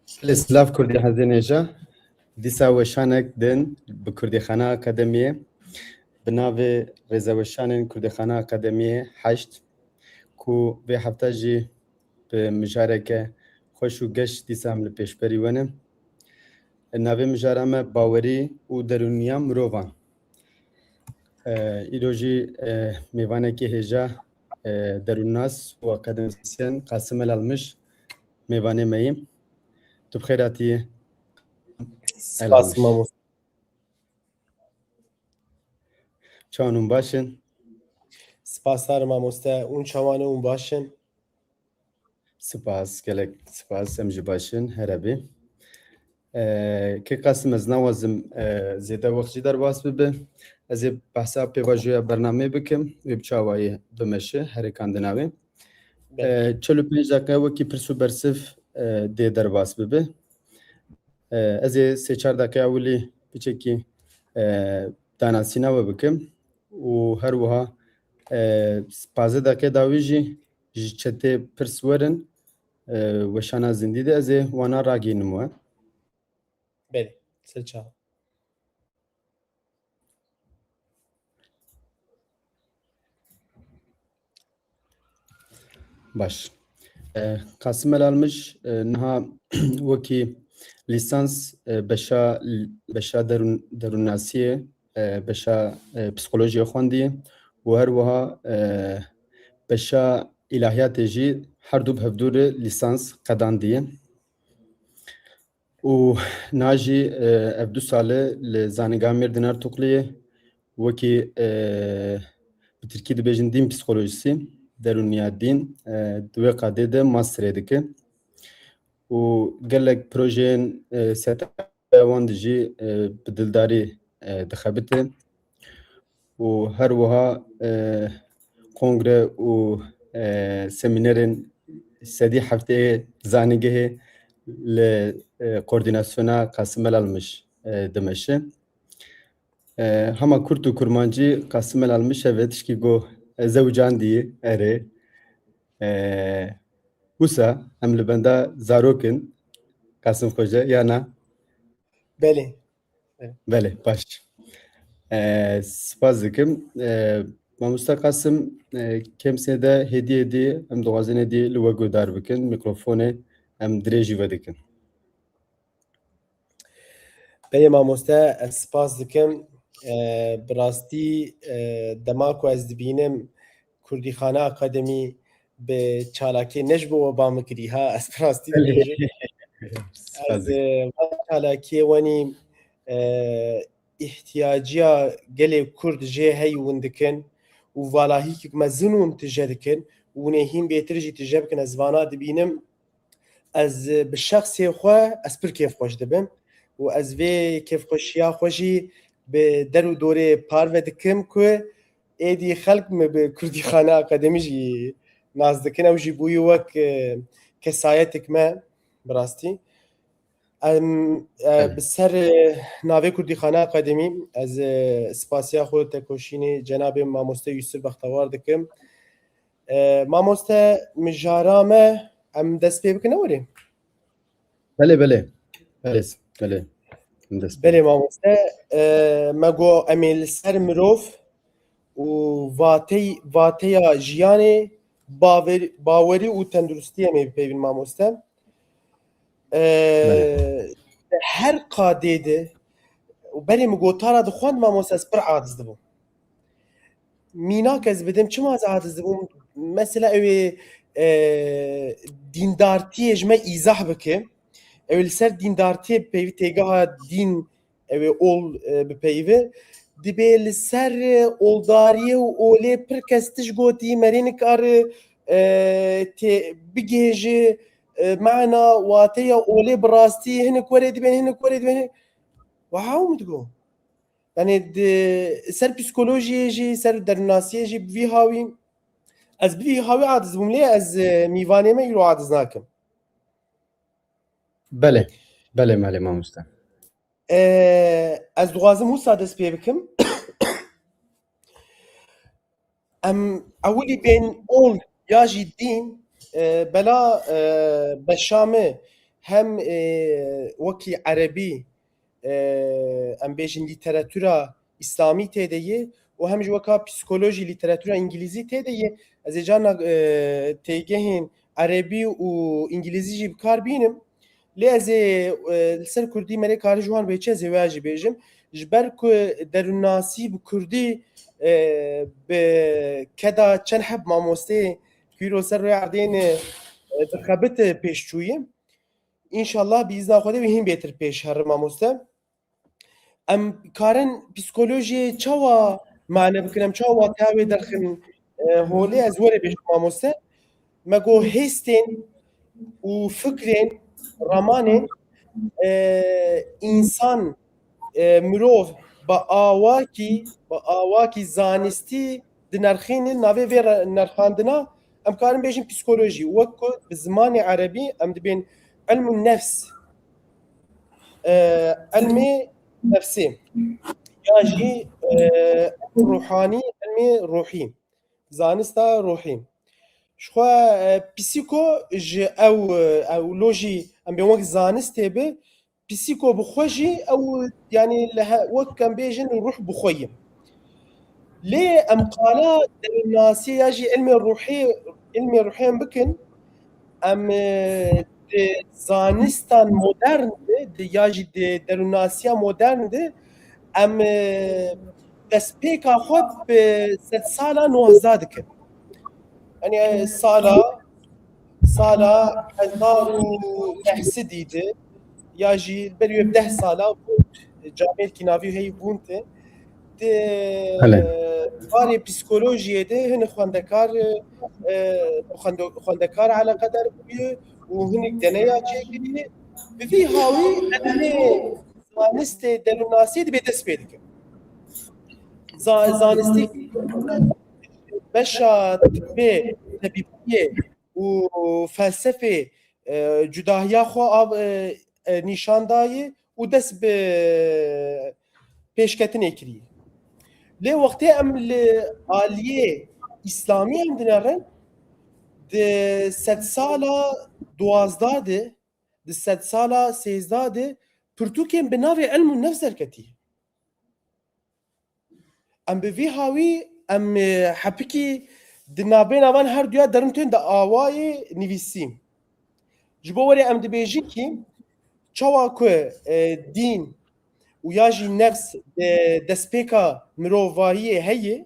Slav Kurdî Hezênêja dîsa weşanek din bi Kurdîxana Akademiyê bi navê Rêzeweşanên Kurdîxana Akademiyê heşt ku vê hefta jî bi mijareke xweş û geş dîsa em li pêşberî we ne. Navê mijara me bawerî û derûniya mirovan. Îro jî mêvanekî hêja derûnnas û akademisyen Qasım Elalmış mêvanê me yê. Tu bi xêr hatiyê Spas Elalmış. Mamos. Çawan hûn baş in? Spas har mamoste û çawane û başin. Spas gelek spas em jî baş in here bê. Kê Qasım ez nawazim zêde wext jî derbas bibe. Ez ê behsa pêvajoya bernameyê bikim wê bi çawayê bimeşe herêkan di navê. 45 dakika wekî pirs û bersiv dê derbas bibe. Ez ê sê çar dakikaya wilî biçekî danasîna we bikim û her wiha pazê dakika dawî jî ji çetê pirs werin weşana zindî de ez ê wana ragînim we. Belê, sê çav. Baş. Qasım Elalmış niha wekî lîsans beşa derûnnasiyê beşa psikolojiyê xwendiye û her wiha beşa îlahiyatê jî her du bi hevdûrê lîsans qedandiye. û niha jî ev du salê li zanîngeha Mêrdîn Ertuğruliyê wekî bi Tirkî dibêjin dîn psikolojîsî derûniya dîn di wê qadê de masterê dike û gelek projeyên seteya wan de jî bi dildarî dixebite û her wiha kongre û semînerên sedî hefteyê zanîngehê li koordînasyona Qasım Elalmış dimeşe. Hema Kurd û Kurmancî Qasım Elalmış evet tişkî got zewcan dîye erê. Wisa em li benda zarokin Qasım Xoca ya na? Belê. Belê baş. Spas dikim. Mamosta Qasım kemsê de hêdiyê dî em dixwazin hêdiyê li we guhdar bikin. Mikrofonê em dirêjî we dikin. Belê mamoste ez spas dikim. Bi rastî dema ku ez dibînim Kurdîxana Akademî bi çalakê ne ji bo we bamikirî ha ez bi rastî dibêjim. Spas Ez dikim. çalakiyê wenî ihtiyaciya gelê Kurd jê hey hûn dikin û vala hîkek me zinûn tije dikin û hûn ê hîn bêtir jî tije bikin ez vana dibînim ez bi şexsê xwe ez pir kêfxweş dibim û ez vê kêfxweşiya xwe jî bi der û dorê parve dikim ku êdî xelk me bi Kurdîxana Akademî jî naz dikin ew jî bûye wek kesayetek me bi rastî. Bi ser navê Kurdîxana Akademî ez spasiya xwe tekoşînê cenabê mamoste Yusuf Bextewar dikim. Mamoste mijara me em dest pê bikin werê. Belê belê. Belê. Belê mamoste me got em ê li ser mirov û vateya jiyanê bawerî û tendurustiyê em ê bipeyvin mamoste. Her qadê de û belê min gotara dixwand mamoste ez pir aciz dibûm. Mînak ez bidim çima ez aciz dibûm mesela ew ê dîndartiyê ji me îzah bike ew ê li ser dîndartiyê peyvî têgeha dîn ew ê ol bipeyve dibe li ser oldariyê û olê pir kes tişt gotî merê nikare bigêje mena wateya olê bi rastî hinek werê dibên hinek werê dibên wow min digot. Yani ser psikolojiyê jî ser derûnnasiyê jî bi vî hawî ez bi vî hawî aciz bûm lê ez mîvanê me îro aciz nakim. Belê. Belê malê mamoste. Ez dixwazim wisa dest pê bikim. Em ewilî bên ol ya jî dîn bela beşamê هم وەکی عەرەبی ئەم بێژین لیتەراتورا ئیسلامی تێدەیە و هەمیش وەکا پیسکۆلۆژی لیتەراتورا ئینگلیزی تێدەیە ئەز ێ جارنا تێگەهێن عەرەبی و ئینگلیزیژی بکار بینم لێ ez ê li ser Kurdî merê karî ji wan bêçe ez ê wêya jî bêjim ji ber ku derûnnasî bi Kurdî bi keda çend heb mamosteyê kîro ser rûya erdêne dixebite pêşçûyî înşallah bîzna Xwedê wê hîn bêtir pêş here mamoste em karin psîkolojiyê çawa mane bikin em çawa watiyê derxin holê ez were bêjim mamoste me got hêstên û fikrên ramanên însan mirov bi awakî zanistî dinerxînin navê vê nerxandina em karin bêjin psîkolojî wek ku bi zimanê erebî em dibên ilmû nefs ilmê nefsê ya jî ruhanî ilmê ruhî zanista ruhî ji xwe psîko ji ew jî em bê wek zanistê bi psîko bi xwe jî ew yanî wek em bêjin ruh bi xwe ye lê em qala derûnnasî ya jî ilmê ruhê bikin em di zanistan modern de ya jî di derûnnasiya modern de em destpêka xwe bi sed sala nuheza dikin yani sala 1910 de ya jî berî wê 10 sala camêrkî navî heyî bûn te di barê psîkolojiyê de hinek xwendekar eleqedar bûye û hinek deneya çêkiriye bi vî hawî ilmê zanistê derûnnasî dibê dest pê dikin zanistî beşa tibbê tebîbiyê û felsefê cudahiya xwe nîşan daye û dest bi pêşketinê kiriye lê wextê em li aliyê îslamî em dinerin di sed sala duwazda de di sed sala sêzda de pirtûkên bi navê ilm û nefs derketiye em bi vî hawî em hepikî di navbêna van her duya derin tên di awayê nivîsî ji bo werê em dibêjin kî çawa ku dîn û ya jî nefs destpêka mirovahiyê heye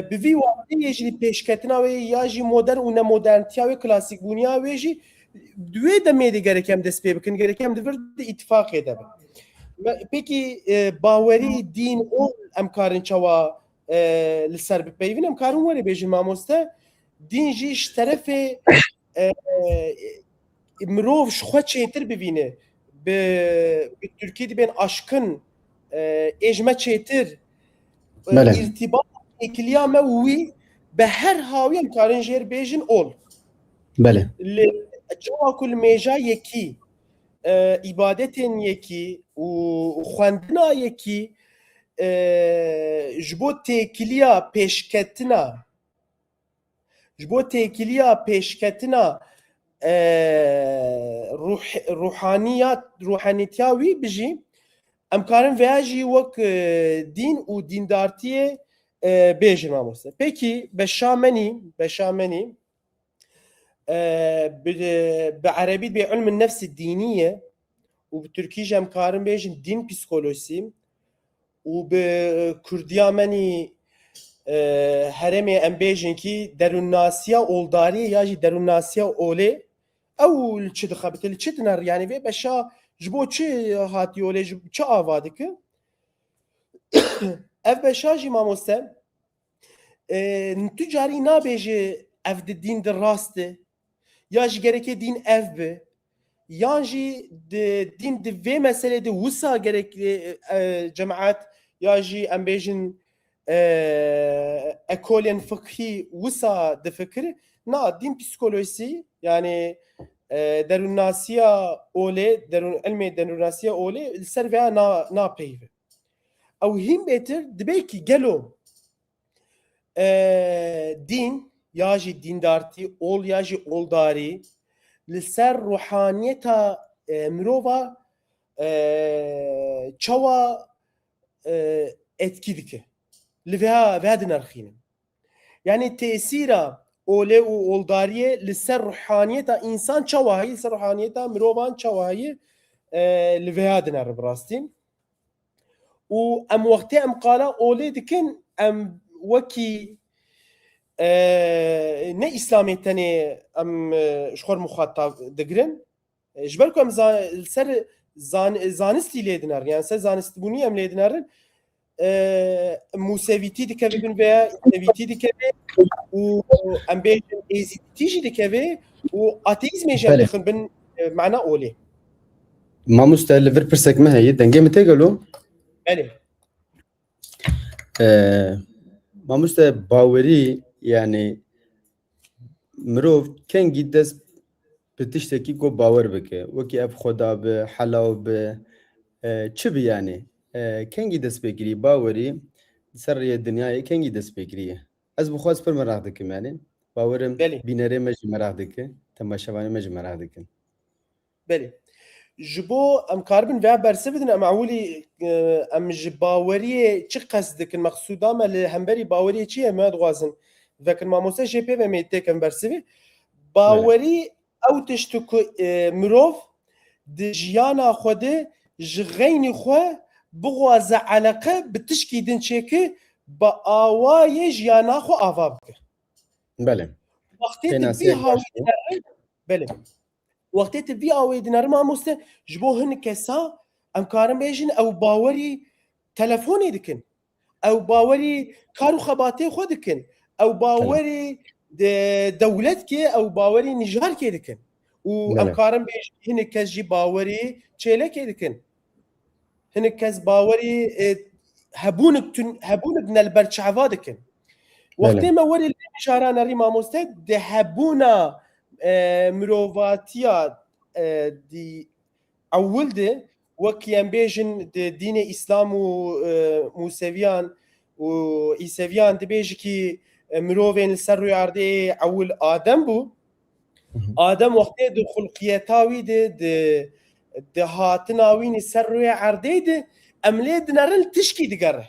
bi vî watiyê jî pêşketina wê ya jî modern û nemoderntiya wê klasîkbûniya wê jî di wê demê de gerek em dest pê bikin gerek em di vir de îtîfaqê de bin pêkî bawerî dîn û em karin çawa li ser bipeyvin em karin werê bêjin mamoste dîn jî ji terefê mirov ji xwe çêtir bibîne bi Tirkî dibên aşkın êjme çêtir îrtîbat êkiliya me wî bi her hawî em karin jêr bêjin ol li çawa ku li mêja yekî îbadetên yekî û xwendina yekî ji bo têkiliya pêşketina ruhanîtiya wî bijî em karin veya jî wek dîn û dîndartiyê bêjin mamoste pêkî beşamenî bi erebî bê ilmên nefsî dînî ye û bi Tirkî jî em karin bêjin dîn psîkolojîsî û bi Kurdiya menî herêmê em bêjin kî derûnnasiya oldariyê ya jî derûnnasiya olê ew li çi dixebite li çi diner yanî vê beşa ji bo çi hatiye olê ji çi ava dike ev beşa jî mamoste tu carî nabêje ev di dîn di rast e ya jî gerekê dîn ev bi yan jî dîn di vê meselê de wisa gerek cemaat ya jî em bêjin ekolên fiqhî wisa difikir na dîn psikolojîsî yani derûnnasiya olê ilmê derûnnasiya olê li ser veya napeyve ew hîn bêtir dibe kî gelo dîn ya jî dîndartî ol ya jî oldarî لسر روحانیتا مروفا چوا etki dike. Ve dinarxînin. Yani tesîra olê û oldariyê li ser ruhaniyeta însan çawa heye, li ser ruhaniyeta mirovan çawa heye li vêya dinar bi rastî. û em wextê em qala olê dikin em wekî ne İslamê tenê em ji xwe muxatab digirin ji ber ku em li ser zanistî lê dinarin yani ser zanistbûnî em lê dinarin Musevîtî dikeve bin veya Sevîtî dikeve û em bêjin êzîdîtî jî dikeve û ateîzmê jî em dixin bin mena olê. Mamoste li vir pirsek me heye dengê min tê gelo? Belê. Mamoste bawerî yani mirov kengî dest bi tiştekî ku bawer bike. Wekî ev xweda bi, helaw bi, çi bi yani? Kengî dest pê kirî bawerî ser rêya dinyayê kengî dest pê kiriye? Ez bi xwe pir merak dikim yani. Bawerim bînerê me jî merak dike, temaşevanê me jî merak dikin. Belê. Ji bo em karibin veya berse bidin em ewilî em ji baweriyê çi qes dikin mexsûda me li hemberî baweriyê çi ye me dixwazin vekin mamoste jê pê ve me têkem bersivî bawerî ew tişt ku mirov di jiyana xwe de ji xeynî xwe bixwaze eleqe bi tişkî din çêkî bi awayê jiyana xwe ava bike. Belê. Wextê tu vî hawî dinarin belê. Wextê tu vî awê dinarin mamoste ji bo hinek kesa em karin bêjin ew bawerî telefonê dikin. Ew bawerî kar û xebatê xwe dikin. Ew bawerî dewletkê ew bawerî nîjarkê dikin. û em karin bêjin hinek kes jî bawerî çêlekê dikin. Hinek kes bawerî hebûnik nelber çava dikin. Wextê me werî lê nîşara nerî mamoste di hebûna mirovatiya di ewil de wekî em bêjin di dînê İslam û Museviyan û Îseviyan dibêje ki mirovên li ser rûya erdê ewil Adem bû. Adem wextê di xulqiyeta wî de di hatina wî li ser rûya erdê de em lê dinarin tişkî digere.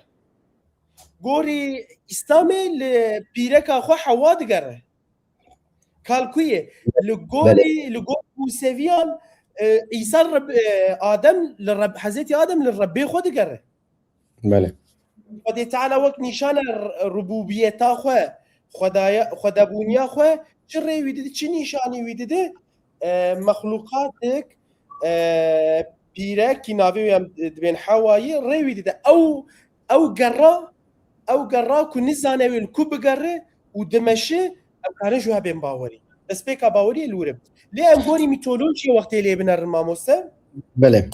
Gorî İslamê li pîreka xwe hewa digere. Kalkuye li gorî Museviyan İsa Adem li Hezretî Adem li Rebbê xwe digere. Belê. Xwedê Teala wek nîşana rububiyeta xwe, xwedabûniya xwe çi rê wî dide, çi nîşanî wî dide mexluqatek pîrekî navê wê em dibên hewayê rê wî dide. Ew gera ku nizane wê li ku bigere û dimeşe em karin ji hebên bawerî. Destpêka bawerî li wir e. Lê em gorî mîtolojiyê wextê lê binerin mamoste Belê.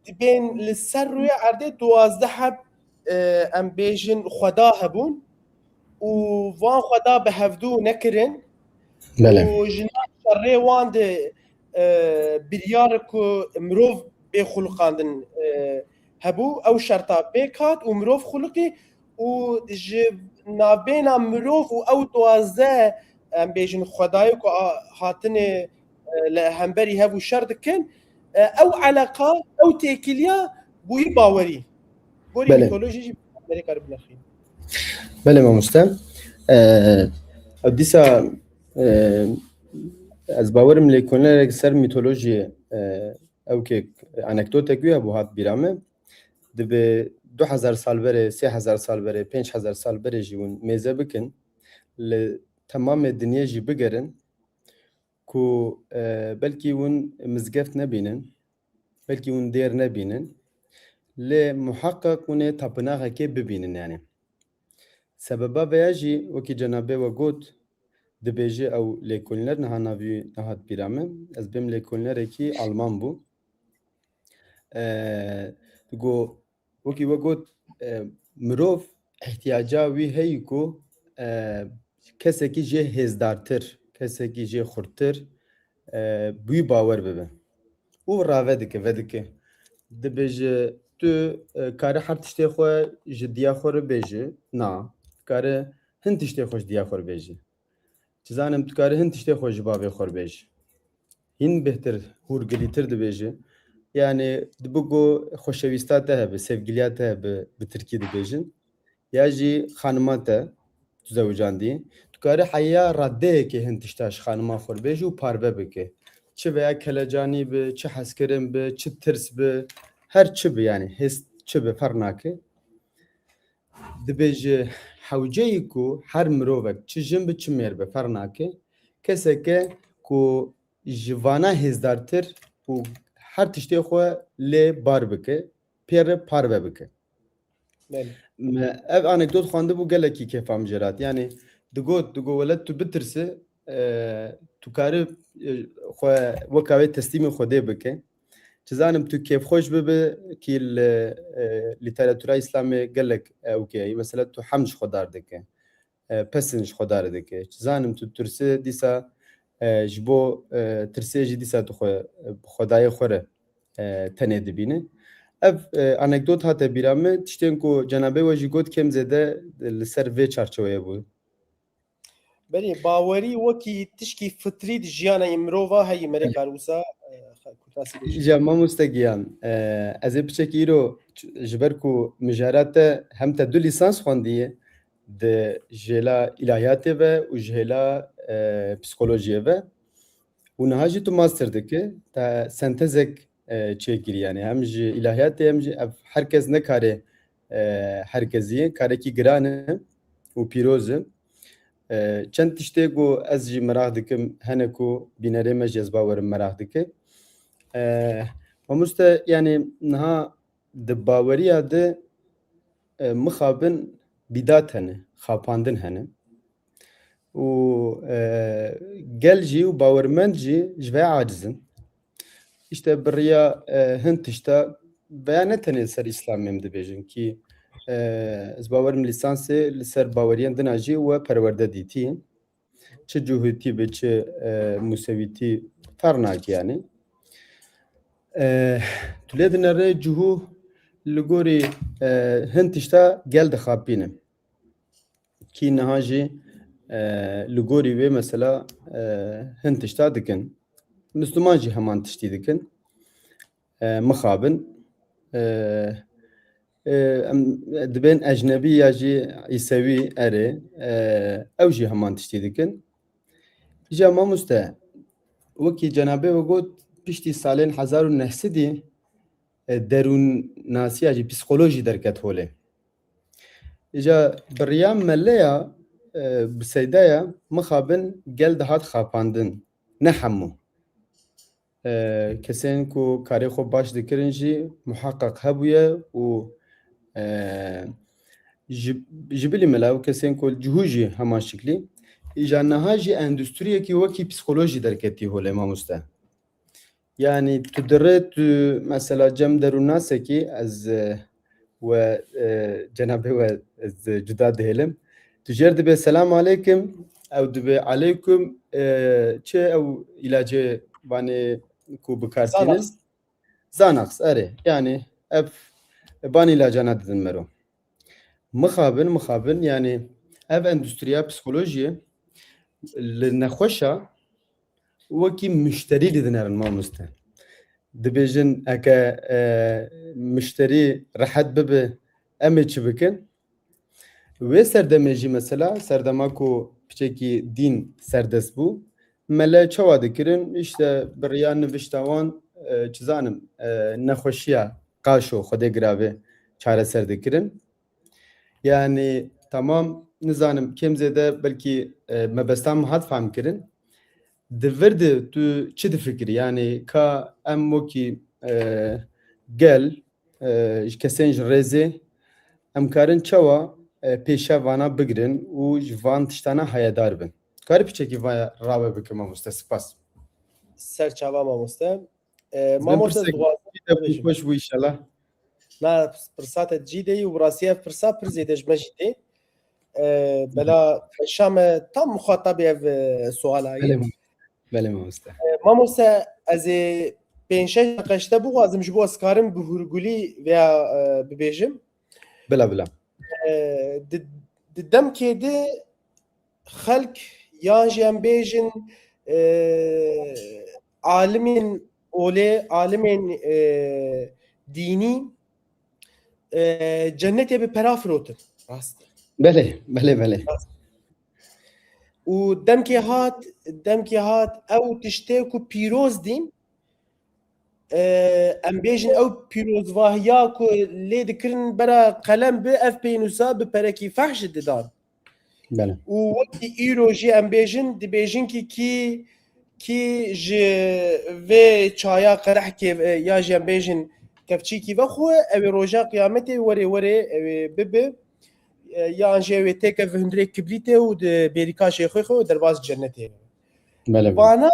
Dibên li ser rûya erdê 12 heb em bêjin xweda hebûn û van xweda bi hevdû nekirin û ji nav şerê wan de biryar ku mirov bêxulqandin hebû ew şerta pêk hat û mirov xulqî û ji navbêna mirov û ew 12 em bêjin xwedayê ku hatinê li hemberî hev û şer dikin ew eleqa ew têkiliya bûyî bawerî. Gorî mîtolojî jî berê karibine xîn. Belê mamoste. Ew dîsa ez bawerim lêkolînerek ser mîtolojiyê ew kek anekdotek wî hebû hat bîra me dibe 2000 sal berê 3000 sal berê 5000 sal berê jî hûn mêze bikin li temamê dinyê jî bigerin ku belkî hûn mizgeft nebînin belkî hûn dêr nebînin lê muheqqeq hûn ê tapînaxekê bibînin yani. Sebeba veya jî wekî cenabê we got dibêje ew lêkolîner niha navî nehat bîra me ez bêm lêkolînerekî Alman bû. Digo wekî we got mirov ihtiyaca wî heye ku kesekî jê hêzdartir kesekî jê xurttir bûyî bawer bibe û rave dike vedike dibêje tu karî her tiştê xwe ji diya xwe re bêje na karî hin tiştê xwe ji diya xwe re bêje Çizanem tukare hin tiştê xwe ji bavê xwe bêj. Hîn bêhtir hûrgilîtir dibêje. Yani dibu got xoşewîsta te hebe, sevgiliya te hebe bi Tirkî dibêjin. Ya jî xanima te tu zewcandî. Tukare heya raddeyekê hin tişta ji xanima xwe bêje û parve bike. Çi veya kelecanî bi, çi hezkirin bi, çi tirs bi, her çi bi yani hês çi bi fer nake. Dibêje hewceyî ku her mirovek çi jin bi çi mêr bi fer nake. Keseke ku ji vana hêzdartir û her tiştê xwe lê bar bike, pê re parve bike. بله Ev anekdot xwandibû gelekî kêfa min jê rat. Yani digot welet tu bitirse tu karî xwe weka wê teslîmê Xwedê bike. Çizanim tu kêfxweş bibe kî li lîteratûra İslamê gelek ewkeyî. Mesela tu hemd ji xwe dar dike. Pesên ji xwe dar dike. Çizanim tu tirsê dîsa ji bo tirsê jî dîsa tu xwe bi xwedayê xwe re tenê dibîne. Ev anekdot hate bîra me tiştên ku cenabê we jî got kêm zêde li ser vê çarçoveyê bû. بله باوری وکی تشکی فطری دی جیانا امرووا هی مرکار وسا کتاسی بیشتر Ja mamoste giyan. Ez ê piçekî îro ji ber ku mijarat te hem te du lîsans xwendiye di jêla îlahiyatê ve û ji hêla psikolojiyê ve û niha jî tu master dike te sentezek çêkirî yani hem ji îlahiyatê hem jî ev herkes nekare herkesî karekî giran e û pîroz e. Çend tiştê ku ez jî merak dikim hene ku bînerê me jî ez bawerim merak dike. Mamoste yani niha di baweriya de mixabin bîdat hene, xapandin hene. û gel jî û bawermend jî ji vê acizin. İşte bi rêya hin tişta veya ne tenê ser İslamê em dibêjin ki ez bawerim lîsansê li ser baweriyên din a jî we perwerde dîtî. Çi cûhîtî be çi musewîtî fer nake yani. Tu lê dinere cihû li gorî hin tişta gel dixapîne. Kî niha jî li gorî wê mesela hin tişta dikin. Misliman jî heman tiştî dikin. Mixabin. Em dibên ecnebî ya jî îsewî erê ew jî heman tiştî dikin. Ja mamoste wekî cenabê we got piştî salên 1900 derûnnasîya jî psikolojî derket holê. Ja bi rêya meleya bi seydeya mixabin gel dihat xapandin ne hemû. Kesên ku karê xwe baş dikirin jî muheqeq hebûye û ji bilî mela û kesên ku cihû jî heman şiklî îja niha jî endûstriyekî wekî psikolojî derketî holê mamoste. Yani tu dirê tu mesela cem derûnnasekî ez we cenabê we ez cuda dihêlim. Tu jêr dibe selam aleykum ew dibe aleykum çi ew îlacê banê ku bikartînin Xanax erê yani ev banî îlacana didin mero. Mixabin yani ev endûstriya psikolojiyê li nexweşa wekî müşterî didin erin mamoste. Dibêjin eke müşterî rehet bibe em ê çi bikin? Wê serdemê jî mesela serdema ku piçekî dîn serdest bû mele çawa dikirin işte bi rêya nivîşta wan çi zanim nexweşiya qaşo Xwedê giravê çareser dikirin. Yani tamam nizanim kêm zêde belkî mebestan min hat fehm kirin. Di vir de tu çi difikirî? Yani ka em wekî gel ji kesên ji rêzê em karin çawa pêşa vana bigirin û ji van tiştana hayedar bin. Karî piçekî vaya rawe bike mamoste spas. serçava mamoste Ez mamoste bin hoş bû inşallah. na pirsata cîdê û birasiya pirsa pir zêde ji me jî tê bela şam tam muxatabê ev sualayê Belê mamoste. mamoste ez ê pênşeş qeşte bixwazim ji bo ez karim bi hûrgulî veya bibêjim Bila di demkê de xelk yan jî em bêjin alimên olê alimên dînî cennetê bi pera firotin rast بله بله بله û demkê hat ew tiştê ku pîroz dîn em bêjin ew pîrozvahiya ku lê dikirin bera qelem bi ev pênûsa bi perekî fex jî didan بله û wekî îro jî em bêjin dibêjin kî ji vê çaya qerehkê ya jî em bêjin kevçîkî vexwe ew ê roja qiyametê werê ew ê bibe yan jî ew ê têke vi hundirê kibrîtê û di bêrîka şêxê xwe û derbas cennetê بله بله vana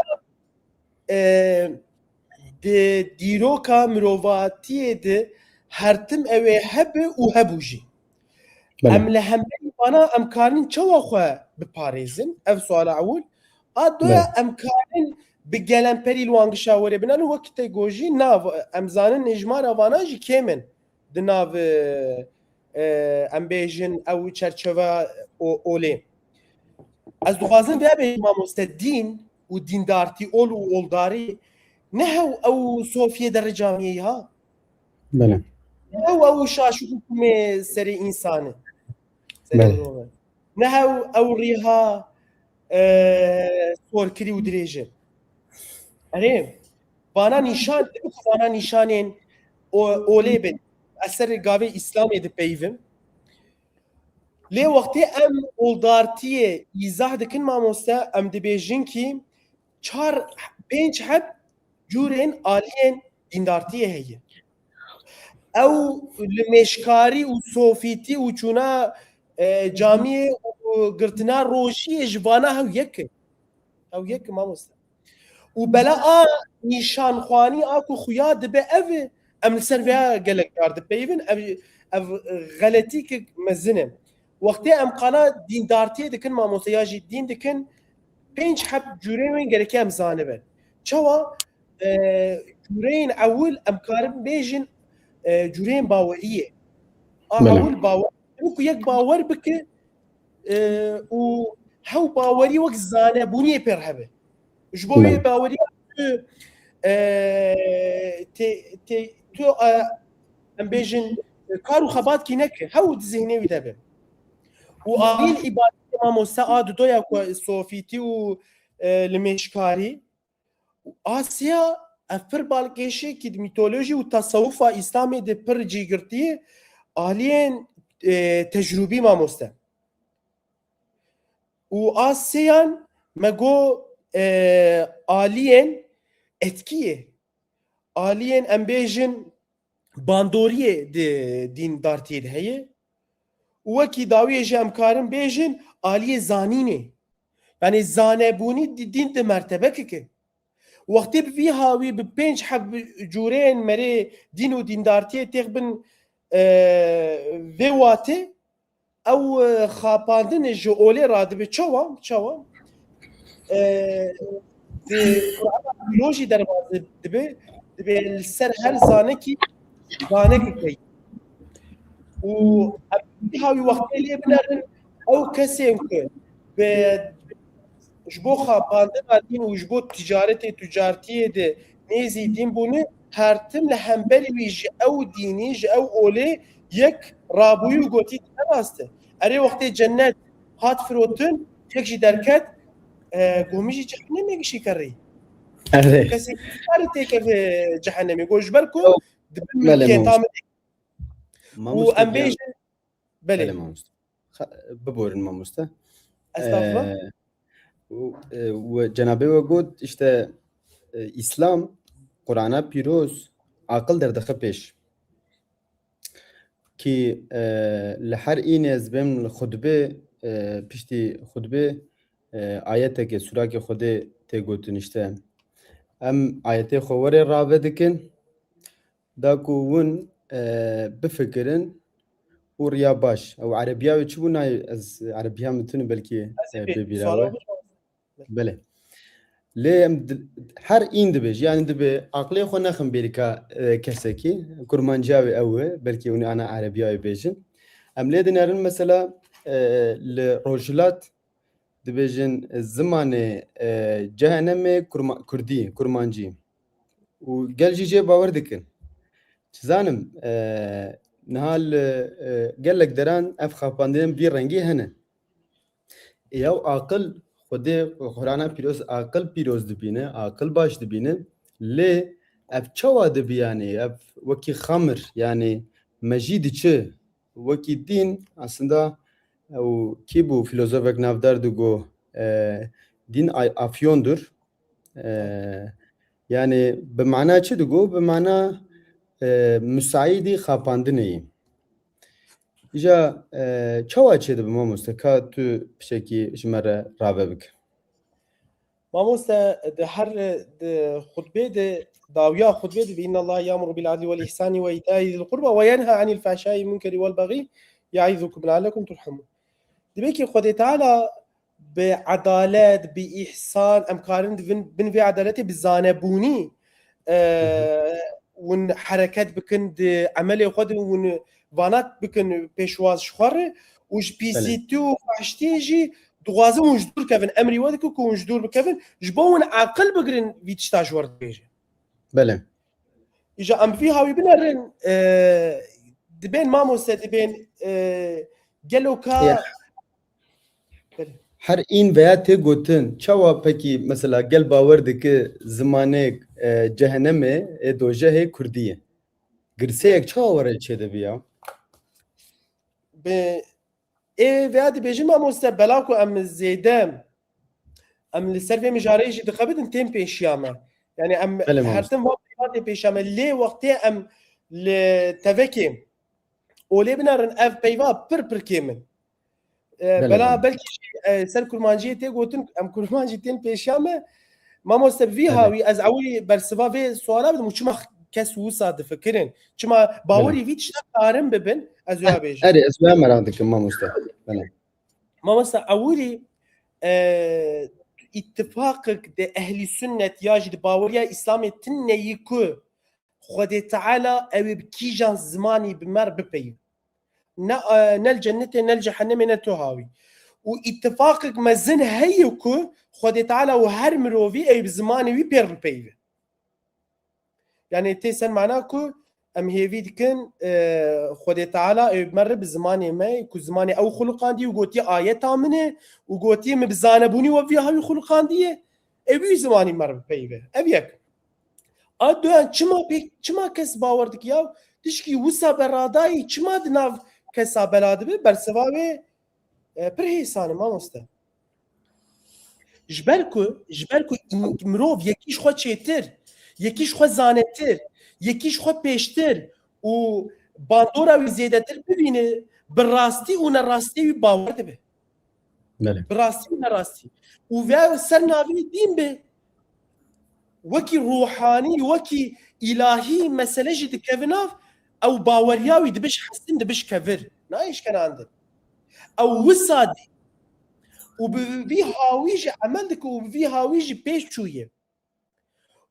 di dîroka mirovatiyê de her tim ew ê hebe û hebû jî em بله li hemberî vana em karin çawa xwe biparêzin ev suala ewil a doya em karin bi gelemperî li wan gişa werê binin û wekî te gojî nav em zanin êjmara vana jî kêm in di nav em bêjin ew çerçeva olê ez dixwazim vê bêjim mamoste dîn û dîndartî ol û oldarî nehew ew Sofyê derê camiyê ha بله nehew ew şaş û hukûmê serê însanê nehew ew rêha sorkirî û dirêjin erê vana nîşan vana nîşanên olê bin eserê gavê İslamê dipeyvin lê wextê em oldartiyê îzah dikin mamoste em dibêjin kî pênc heb cûrên aliyên dîndartiyê heye ew li mêşkarî û sofîtî û çûna camiyê û girtina rojiyê ji vana hew yek mamoste û bela a nîşanxwanî a ku xuya dibe ev em li ser vêya gelek kar dipeyvin ev xeletîkek mezin e wextê em qala dîndartiyê dikin mamoste ya jî dîn dikin pênc heb cûrên wê gereke em zanibin çawa cûreyên ewil em karin bêjin cûreyên baweriyê a ewil bawer ku yek bawer bike û hew bawerî wek zanebûniyê pêr hebe ji bo wê baweriya tu em bêjin kar û xebatkî neke hew di zihnê wî de be û aliyên îbadetê mamoste a di doya ku sofîtî û li mêşkarî Asya ev pir balkêşekî di mîtolojî û tasewufa İslamê de pir cîgirtiyê aliyên tecrübî mamoste û Asyayan me got aliyên etkiyê aliyên em bêjin bandoriyê di dîndartiyê de heye û wekî dawiyê jî em karin bêjin aliyê zanînê yani zanebûnî di dîn di mertebekeke wextê bi vî hawî bi pênc heb cûreyên merê dîn û dîndartiyê têx bin vê watê ew xapandinê ji olê radibe çawaîro jî derbasî dibe li ser her zanekî zanekekê û em hawî wextê lê binerin ew kesên ku ji bo xapandina dîn û ji bo ticaretê tûcartiyê de nêzî dîn bûne her tim li hemberî wî ji ew dînî ji ew olê yek rabûyî û gotî ne rast e erê wextê cennet hat firotin tek jî derket gomî jî cehennemê gişîkerî kesê karî têkeve cehennemê got ji ber ku dibin milkiyeta û em bêjin belê ببورن mamoste estağfurullah cenab-ı ve got işte İslam Kur'an'a pîroz akıl derdixe pêş ki li her înê ez bêm li xutbê piştî xutbê ayeteke sûrakê Xwedê tê gotin işte em ayetê xwe werê rave dikin da ku hûn bifikirin û riya baş ew erebiya wê çi bû nayê ez erebiya min tune belkî bibîrawe bele lê em her în dibêj yani dibe aqlê xwe nexin bêrîka kesekî kurmanciya wê ew e belkî hûn ana erebiya wê bêjin em lê dinerin mesela li Rojhilat dibêjin zimanê cehennemê Kurdî, Kurmancî û gel jî jê bawer dikin. Zanim niha li gelek deran ev xapandiyên vî rengî hene. Yaw aqil Xwedê Qur'ana pîroz aqil pîroz dibîne, aqil baş dibîne lê ev çawa dibî yanî ev wekî xemir yanî me jî diçi wekî dîn aslında ew kî bû filozofek navdar digo dîn afyondur. Yani bi mana çi digo? Bi mana müsaidî xapandinê yî. İja çawa çê dibe mamoste ka tu pişekî ji me re rave bike. Mamoste di her di xutbê de dawiya xutbê de inna Allah ya'muru bil adli vel ihsani ve ita'i zil qurba ve yenha anil fahşai munkeri vel bagî ya'izukum leallekum turhamun. Dibe ki Xwedê Teala bi adalet, bi ihsan em karin bin vê adaletê bi zanebûnî û hereket bikin di emelê xwe de û vanat bikin pêşwaz ji xwe re û ji pîsîtî û faşitiyê jî dixwazin hûn ji dûr kevin emrî we dike ku hûn ji dûr bikevin ji bo hûn aqil bigirin vî tişta ji we dibêje. Bele. Îja em vî hawî binerin dibên mamoste dibên gelo ka her în veya tê gotin çawa pekî mesela gel bawer dike zimanê cehennemê ê dojehê Kurdî ye. Girseyek çawa were çê dibî ya? veya dibêjin mamoste bela ku em zêde em li ser vê mijareyê jî dixebidin tên pêşiya me. Yani em her tim vê pêşiya me lê wextê em li tevekê olê binerin ev peyva pir kêmin. Bela belkî ser kurmanciyê tê gotin em kurmancî tên pêşiya me mamoste vî hawî ez ewî bersiva vê suala bidim û çima kes wisa difikirin. Çima bawerî vî tişta karin bibin ez ya bêjim. Erê ez vê merak dikim mamoste. Mamoste ewîrî ittifaqek de ehlî sünnet ya jî di baweriya İslamê tinne yî ku Xwedê Teala ew ê bi kîjan zimanî bi mer bipeyî. Nel cennetê nel cehennemê ne tu hawî. û ittifaqek mezin heye ku Xwedê Teala û her mirovî ew bi zimanê wî pêr bipeyîve. Yani tê sen mana ku em hêvî dikin Xwedê Teala ew mer bi zimanê me ku zimanê ew xuluqandî û gotiye ayeta min e û gotiye me bi zanebûnî we vî hawî xuluqandiye ew wî zimanî mer bipeyîve. Ev yek. A duyan çima kes bawer dike ya tişkî wisa beradayî çima di nav kesa bela dibe bersiva wê pir hêsan e mamoste. Ji ber ku mirov yekî ji xwe çêtir, yekî ji xwe zanetir, yekî ji xwe pêştir û bandora wî zêdetir bibîne bi rastî û nerastî wî bawer dibe. Bi rastî û nerastî. û vê ser navî dîn be wekî ruhanî wekî îlahî mesele jî dikeve nav ew baweriya wî dibe ji hesin dibe ji kevir. Nayê îşkenandin. Ew wisa dî û bi vî hawî jî emel dike û bi vî hawî jî pêş çûye.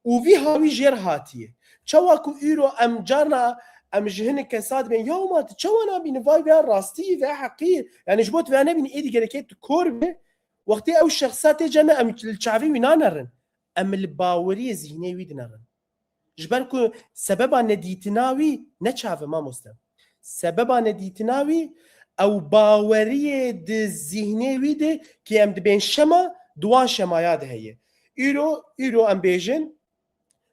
û vî hawî jêr hatiye. Çawa ku îro em carna em ji hinek kesa dibên ya ma tu çawa nabînî vay veya rastî veya heqî yani ji bo tu veya nebînî êdî gerekê tu kor be wextê ew şexsa tê ceme em li çavî wî nanerin. Em li baweriyê zihnê wî dinerin. Ji ber ku sebeba nedîtina wî ne çave mamoste. Sebeba nedîtina wî ew baweriyê di zihnê wî de ki em dibên şema duan şemaya de heye. Îro em bêjin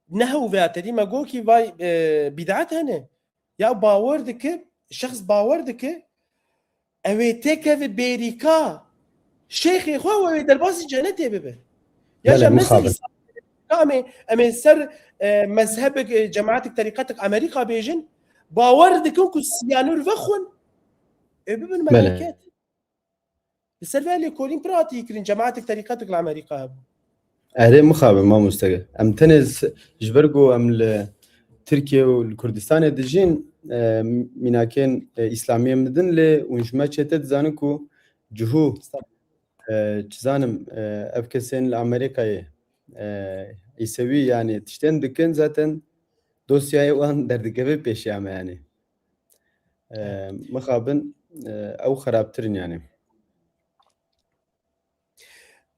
nehew veya tedî me gokî vay bîd'at hene. Ya bawer dike şexs bawer dike ew ê têkeve bêrîka şeyxê xwe û ew ê derbasî cennetê bibe. Ya ji em ê ser mezhebek cemaetek terîqetek Amerîka bêjin bawer dikin ku siyanûr vexwin ew bibin meleket. Li ser vê lêkolîn pir hatî kirin cemaetek terîqetek li Amerîka hebû. Erê mixabe mamoste. Em tenê ji ber ku em li Tirkiye û li Kurdistanê dijîn mînakên İslamiyê min didin lê hûn ji me çêtir dizanin ku cihû çi zanim ev kesên li Amerîkayê îsewî yani tiştên dikin zaten dosyayê wan derdikeve pêşiya me yani. Mixabin ew xerabtirin yani.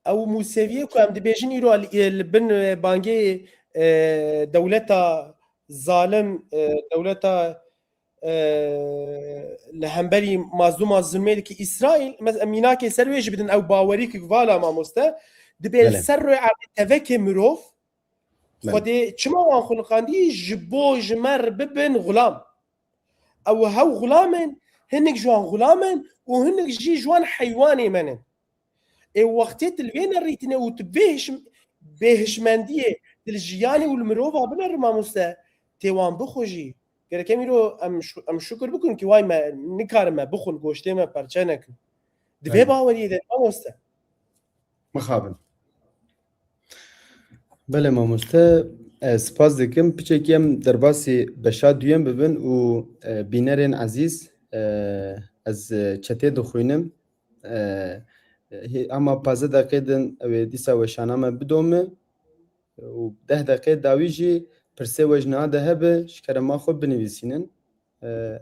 او موسویه کو ام دبیجن ایرو بن بانگی دولتا ظالم دولتا لهمبري مظلوم ظلمي كي اسرائيل ميناكي سرويج بدن او باوريك فوالا ما مستا دبي السر على تفكي مروف خدي تشما وان خلقاندي جبو جمر ببن غلام او هاو غلامن هنك جوان غلامن وهنك جي جوان حيواني منن اي وقتت الوين الريتنا وتبهش بهشمنديه الجياني والمروفا بنر ما مستا تيوان بخوجي گرکمیرو ام شکر بکن که وای ما نکارم ما بخون گوشته ما پرچه نکن دوی باوریه ده ماموسته مخابن بله ماموسته سپاس دکم پیچکیم در باسی بشاد دویم ببین و بینرین عزیز از چته دخوینم اما 15 دقیقه دن و دیسا وشانامه بدومه و 10 دقیقه داویجی پرسه وجنه ده هبه شکر ما خود بنویسینن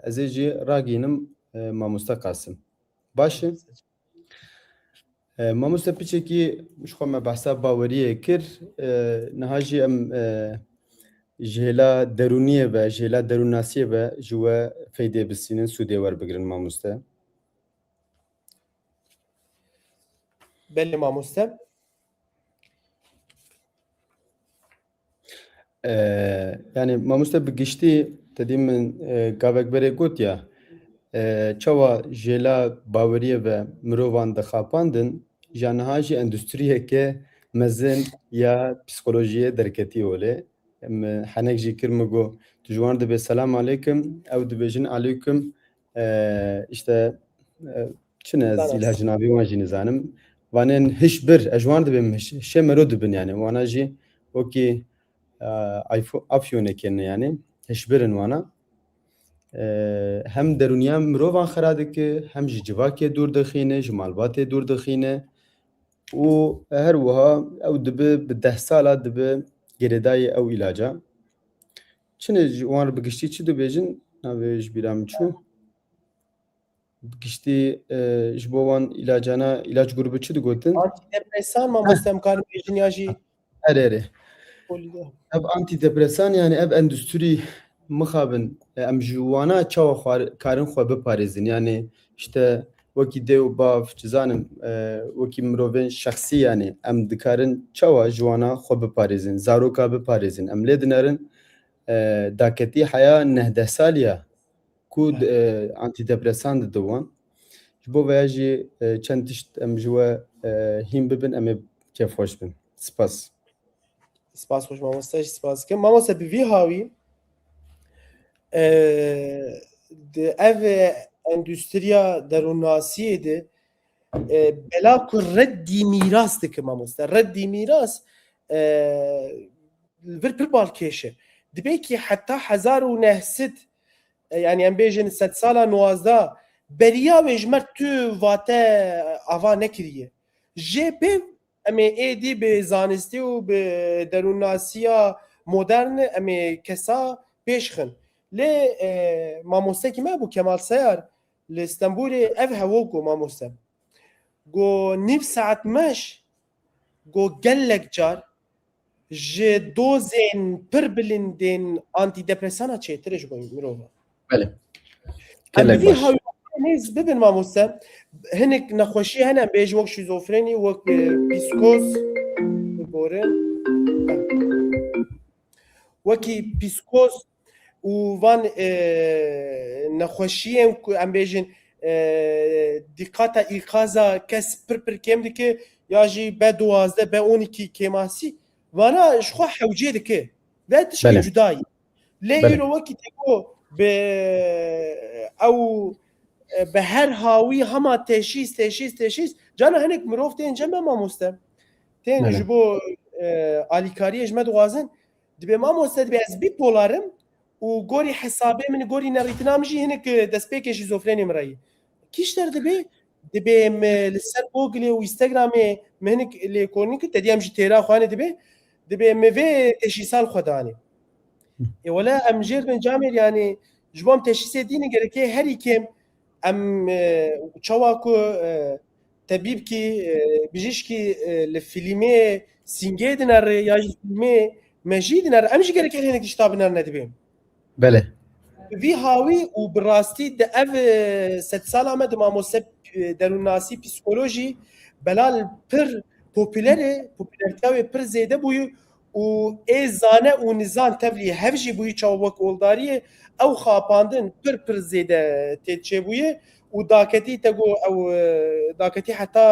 از ایجی راگینم ماموسته قاسم باشه ماموسته پیچه که مشخواه ما بحثا باوریه کر نهاجی ام جهلا درونیه و جهلا دروناسیه و جوا فیده بسینن سوده ور بگرن ماموسته بله ماموسته yani mamusta bi giştî tedî min gavekberê gotiya çawa jêla baweriye ve mirovan dixapandin ja niha jî endûstriyeke mezin ya psikolojiyê derketî olê em henek jî kir me got tu ji wan dibe selam aleykum ew dibêjin aleykum işte çi ne ez îlacî navê wan jî nizanim wanên hişbir ez ji wan dibêm hişê mero dibin yani wana jî wekî afyonekên yani hişbirin wana hem derûniya mirovan xira dike hem ji civakê dûr dixîne ji malbatê dûr dixîne û her wiha ew dibe bi 10 sala dibe gerêdayê ew îlaca çine ji wan bi giştî çi dibêjin navê ji bîra min çû bi giştî ji bo wan îlacana îlac grubu çi digotin antidepresan mamoste em karin bêjin ya jî erê ev antidepresan yani ev endüstri mixabin em ji wana çawa karin xwe biparêzin yani işte wekî dê û bav cizanim wekî mirovên şexsî yani em dikarin çawa ji wana xwe biparêzin zaroka biparêzin em lê dinerin daketî heya 19 saliya ku antidepresan dide wan ji bo veya jî çend tişt em ji we hîn bibin em ê kêfxweş bin spas سپاس خوش مامۆستا سپاس کەم مامۆستا بڤی هاوی ئەv ئەندوستریا دەروونناسیê de bela ku reddî mîras dike mamoste reddî mîras vir pir balkêş e dibe ki heta 1900 yani em bêjin 100 sala 19 beriya wê ji mer tu vate ava nekiriye jê pêv em ê êdî bi zanistî û bi derûnnasiya modern em ê kesa pêşxin lê mamostekî me bû Kemal Sayar li Stenbolê ev hewo got mamoste got nîv saet meş got gelek car ji dozên pir bilindên antîdepresana çêtir e ji bo mirova em bivî hawî nêz bibin mamoste hinek nexweşî hene bêj wek şîzofrenî wek pîskos bigorin wekî pîskos û van nexweşiyên ku em bêjin dîqata îqaza kes pir kêm dike ya jî B12 B12 kêmasî vana ji xwe hewcê dike ve tiştê cudayî lê îro wekî têko bi ew bi her hawî hema teşhîs cana hinek mirov tên cem mamoste tên ji bo alîkariyê ji me dixwazin dibe mamoste dibe ez bîpolarım û gorî hesabê min gorî nerîtina min jî hinek destpêkê şîzofrenî min reyî kîşter dibe em li ser Googlê û Instagramê min hinek lêkolîn kir te diyem jî têra xwanê dibe em vê teşhîsal xwe danî wela em jêr bin camêr yani ji bo em teşhîsê dînin gerekê herî kêm em çawa ku طبيب كي بيجيش كي الفيلمي سينجي دينار يا الفيلمي ماجي دينار امشي قالك هنا كتاب دينار ندبين بله في هاوي وبراستي د اف ست سالا ما دما موسب دروناسي بسيكولوجي بلال بر popülerite پر زیده بوی و ازانه و نزان تبلی هفجی بوی چاوک اولداری او خاپاندن پر زیده تیچه بوی و داکتی تگو او داکتی حتی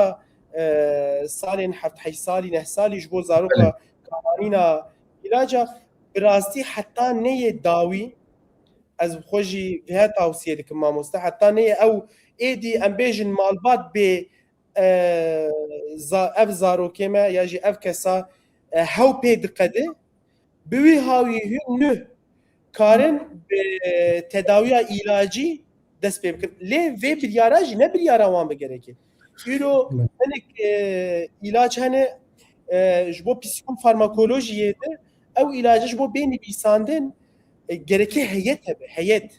سالین هفت هی سالی نه سالی جبو زاروکا کامانینا علاجا براستی حتی نه داوی از خوشی به توصیه دکم ماموسته حتی نه او ایدی امبیجن مالبات به اف زاروکیمه یا جی اف کسا هاو پید قده بوی هاوی نه کارن به تداوی علاجی دست پی بکن لی وی بریاراجی نه بریارا وان بگرکی ایرو هنک علاج هنه جبو پیسیکون فارماکولوژیه ده او علاجه جبو بینی بیساندن gereki heyet tabi heyet.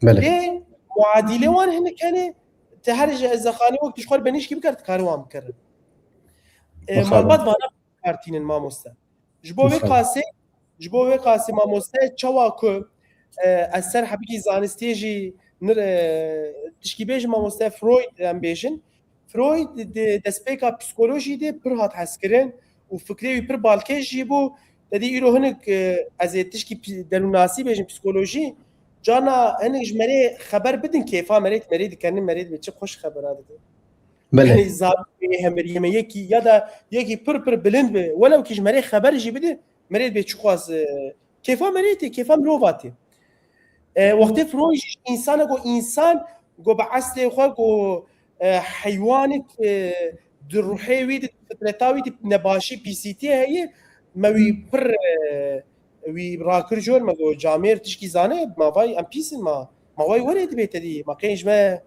Le muadile wan hene kane تهرج الزخاني وقت شخور بنيش كيف كارت كاروام كرر مالبات وانا كارتين ما مستا جبوه قاسي ما مستا تشواكو اثر حبيكي زانستيجي نر تشكي بيج ما مستا فرويد امبيشن فرويد دسبيكا بسيكولوجي دي برهات حسكرين وفكري بر بالكيج جيبو دي يرو هنك از تشكي دروناسي بيج بسيكولوجي جانا هنك جمري خبر بدن كيفا مريد كان مريد بتش خوش خبر هذا بله زاب همريمه يكي يدا يكي پر بلند به ولو كي جمري خبر جي بده مريد بتش خواز كيفا مريد كيفا مروفاتي وقت فروج انسان جو بعسل خو جو حيوانك دروحي ويد فترتاوي نباشي بي سي تي هي موي پر وی راکر جور مگو جامیر تشکی زانه ما وای ام پیسن ما وای ورید بیت دی ما کینج ما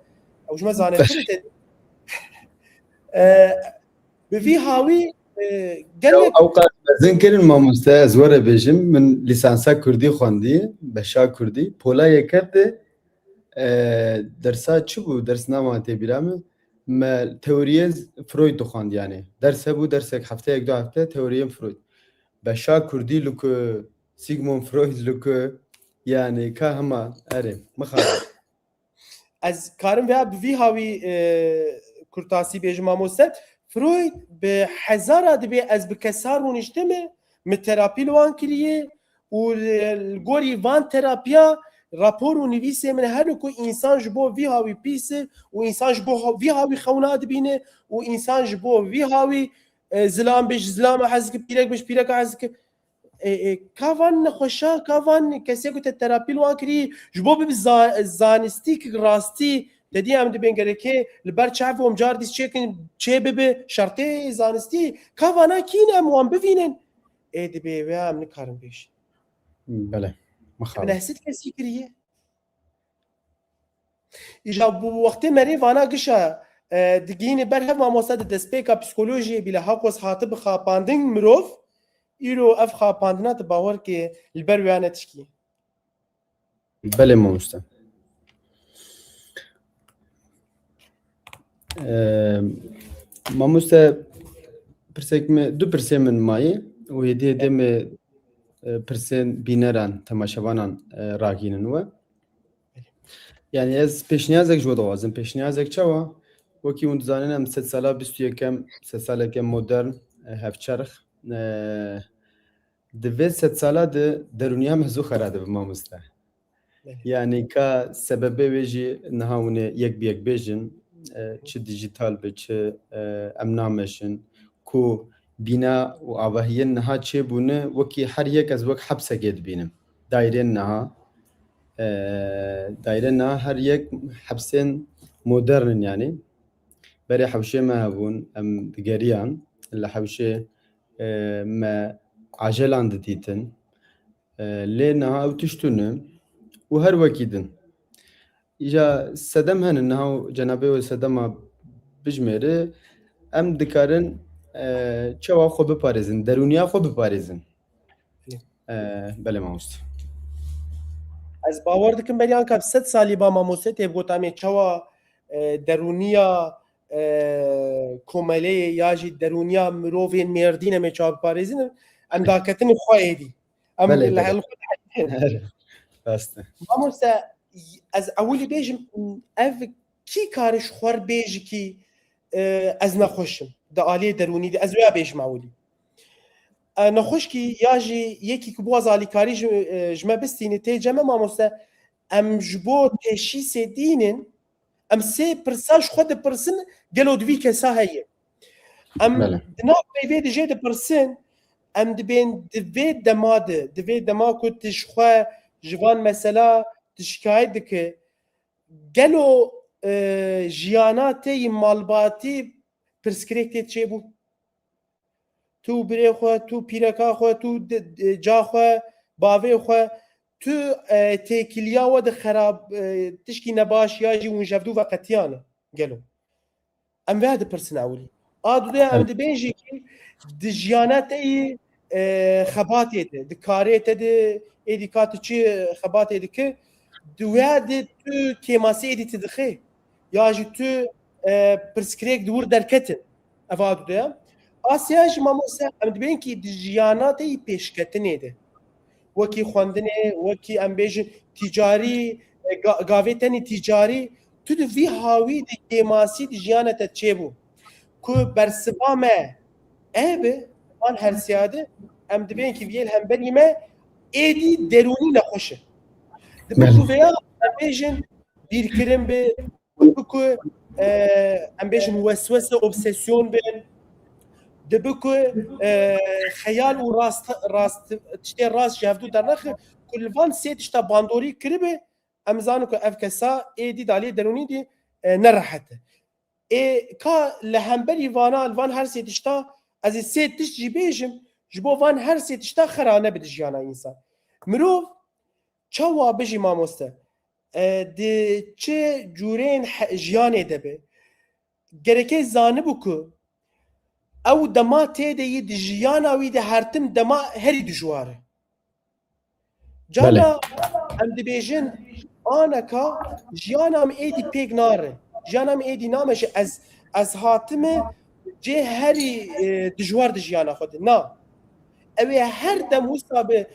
او جما زانه فرت بفي هاوي قال اوقات ذكر ما مستاز ورا بيجم من لسانسا كردي خوندي بشا كردي بولا يكرد درسا چبو درس نامه بیرام ما تئوریز فروید خوند يعني درس ابو درسك هفته یک دو هفته تئوری فروید بشا كردي لو سيغموند فرويد لوكو يعني كهما اري مخالف از كارم بفي هاوي كرتاسي بيجما موسى فرويد بحزارة دبي از بكسار ونجتمع من ترابي لوان كليه والغوري فان ترابيا رابور ونفيسي من هركو انسان جبو في هاوي بيسه وانسان جبو في هاوي خونات بينه وانسان جبو في هاوي زلام بيش زلام حزك بيرك بيش بيرك حزك كافان خوشا كافان کسی کو تراپی لوان کری جبو به زانستیک راستی ددی ام دبین گره که لبر چاف و مجار دیس چکن چه به شرطه زانستی کافانا کین ام وان ببینن دبی و ام نکارم بیش بله من حسيت کسی کریه ایجا بو وقت مری وانا گشا دگین بر هم مصاد دسپیکا پسیکولوژی بلا حقوس حاطب خاپاندن مروف ایرو اف خاپاندنات باور که البر ویانه تشکی بله ماموستا ماموستا پرسک می دو پرسه من مایی و هدیه دم پرسن بینران تماشاوانان راگینن و یعنی از پیشنیازک جو دوازم پیشنیازک چوا وکی اون زانم 3 ساله 21 3 ساله که مدرن هفچرخ دوی 3 ساله ده درونیا مزو خراده به ماموستا یعنی که سبب ویجی نهاونه یک بیک بیجن چه دیجیتال به چه امنامشن کو بینا و آواهی نها چه بونه وکی هر یک از وقت حبسه گید بینم دایره نها هر یک حبسین مدرن يعني بري حوشي ما هبون ام دقاريان اللي حوشي ما عجلان دتيتن لينها او تشتونه وهر وكيدن إجا سدم هن إنه جنابه وسدم بجمره ام دكارن چوا خو بپاريزن درونيا خو بپاريزن بله ماست از باور دکم بریان که 100 سالی با ماموسه تبگوتامی چوا درونیا کۆمەلەیە یاژی دەرونیا مرۆڤێن مێردینە مێ چاوپارێزین ئەم داکەتنی خۆیدی ئەم بله، لە بله. هەڵ راسته مامۆستا ئەس ئەولی بێژم ئەv کی کارش خوار بێژکی ئەز نەخۆشم دە ئالێ دەرونی ئەز ویا بێژم ئەولی نەخۆشکی یاژی یەکی بووە زالیکاری ژمە بستینی تێجەمە مامۆستا ئەم ji بۆ تێشیسێ دینن ئەم سێ پرساش خۆ دەپرسن گەلۆ دوی کەسا هەیە ئەم بله. دناوێ دژێ دەپرسن ئەم دەبێن divê dema ku tişxwe ji van mesela tişkayet dike gelo jiyana tê yî malbatî pirsgirêk tê çêbû tu birê xwe tu pîreka xwe tu ca xwe bavê xwe tu têkiliya we di xerab tişkî nebaş ya jî hûn jevdû veqetiyan e gelo em vê dipirsin ewlî a dudê em dibên jîkî di jiyana te yî xebatê de di karê te de êdî ka tu çi xebatê dike di wê de tu kêmasî êdî tu dixê ya jî tu pirsgirêk di wir derketin ev a dudê Asya jî mamoste em dibên kî di jiyana te yî pêşketinê de wekî xwendinê wekî em bêjin tîcarî gavê tenê tîcarî tu di vî hawî di kêmasî di jiyana te çêbû ku bersiva me ev bi an hersiyade em dibên kî viyê hemberî me êdî derûnî nexweş e dibe ku vêya em bêjin bîrkirin bi ku em bêjin weswese obsesyon bin dibe ku xeyal û tiştê rast ji hevdû dernexe ku li van sê tişta bandorî kiribe em zanin ku ev kesa êdî dalê derûnî dî nerehet e ka li hemberî vana li van her sê tişta ez ê sê tişt jî bêjim ji bo van her sê tişta xerane bi di jiyana însan mirov çawa bijî mamoste di çi cûrên jiyanê de be gereke zanibû ku ew dema tê de yî di jiyana wî de hertim dema herî dijwar e cana em dibêjin aneka jiyana me êdî pêk nare jiyana me êdî nameşe ez hatime cê herî dijwar di jiyana xwe de na ew ê her dem wisa be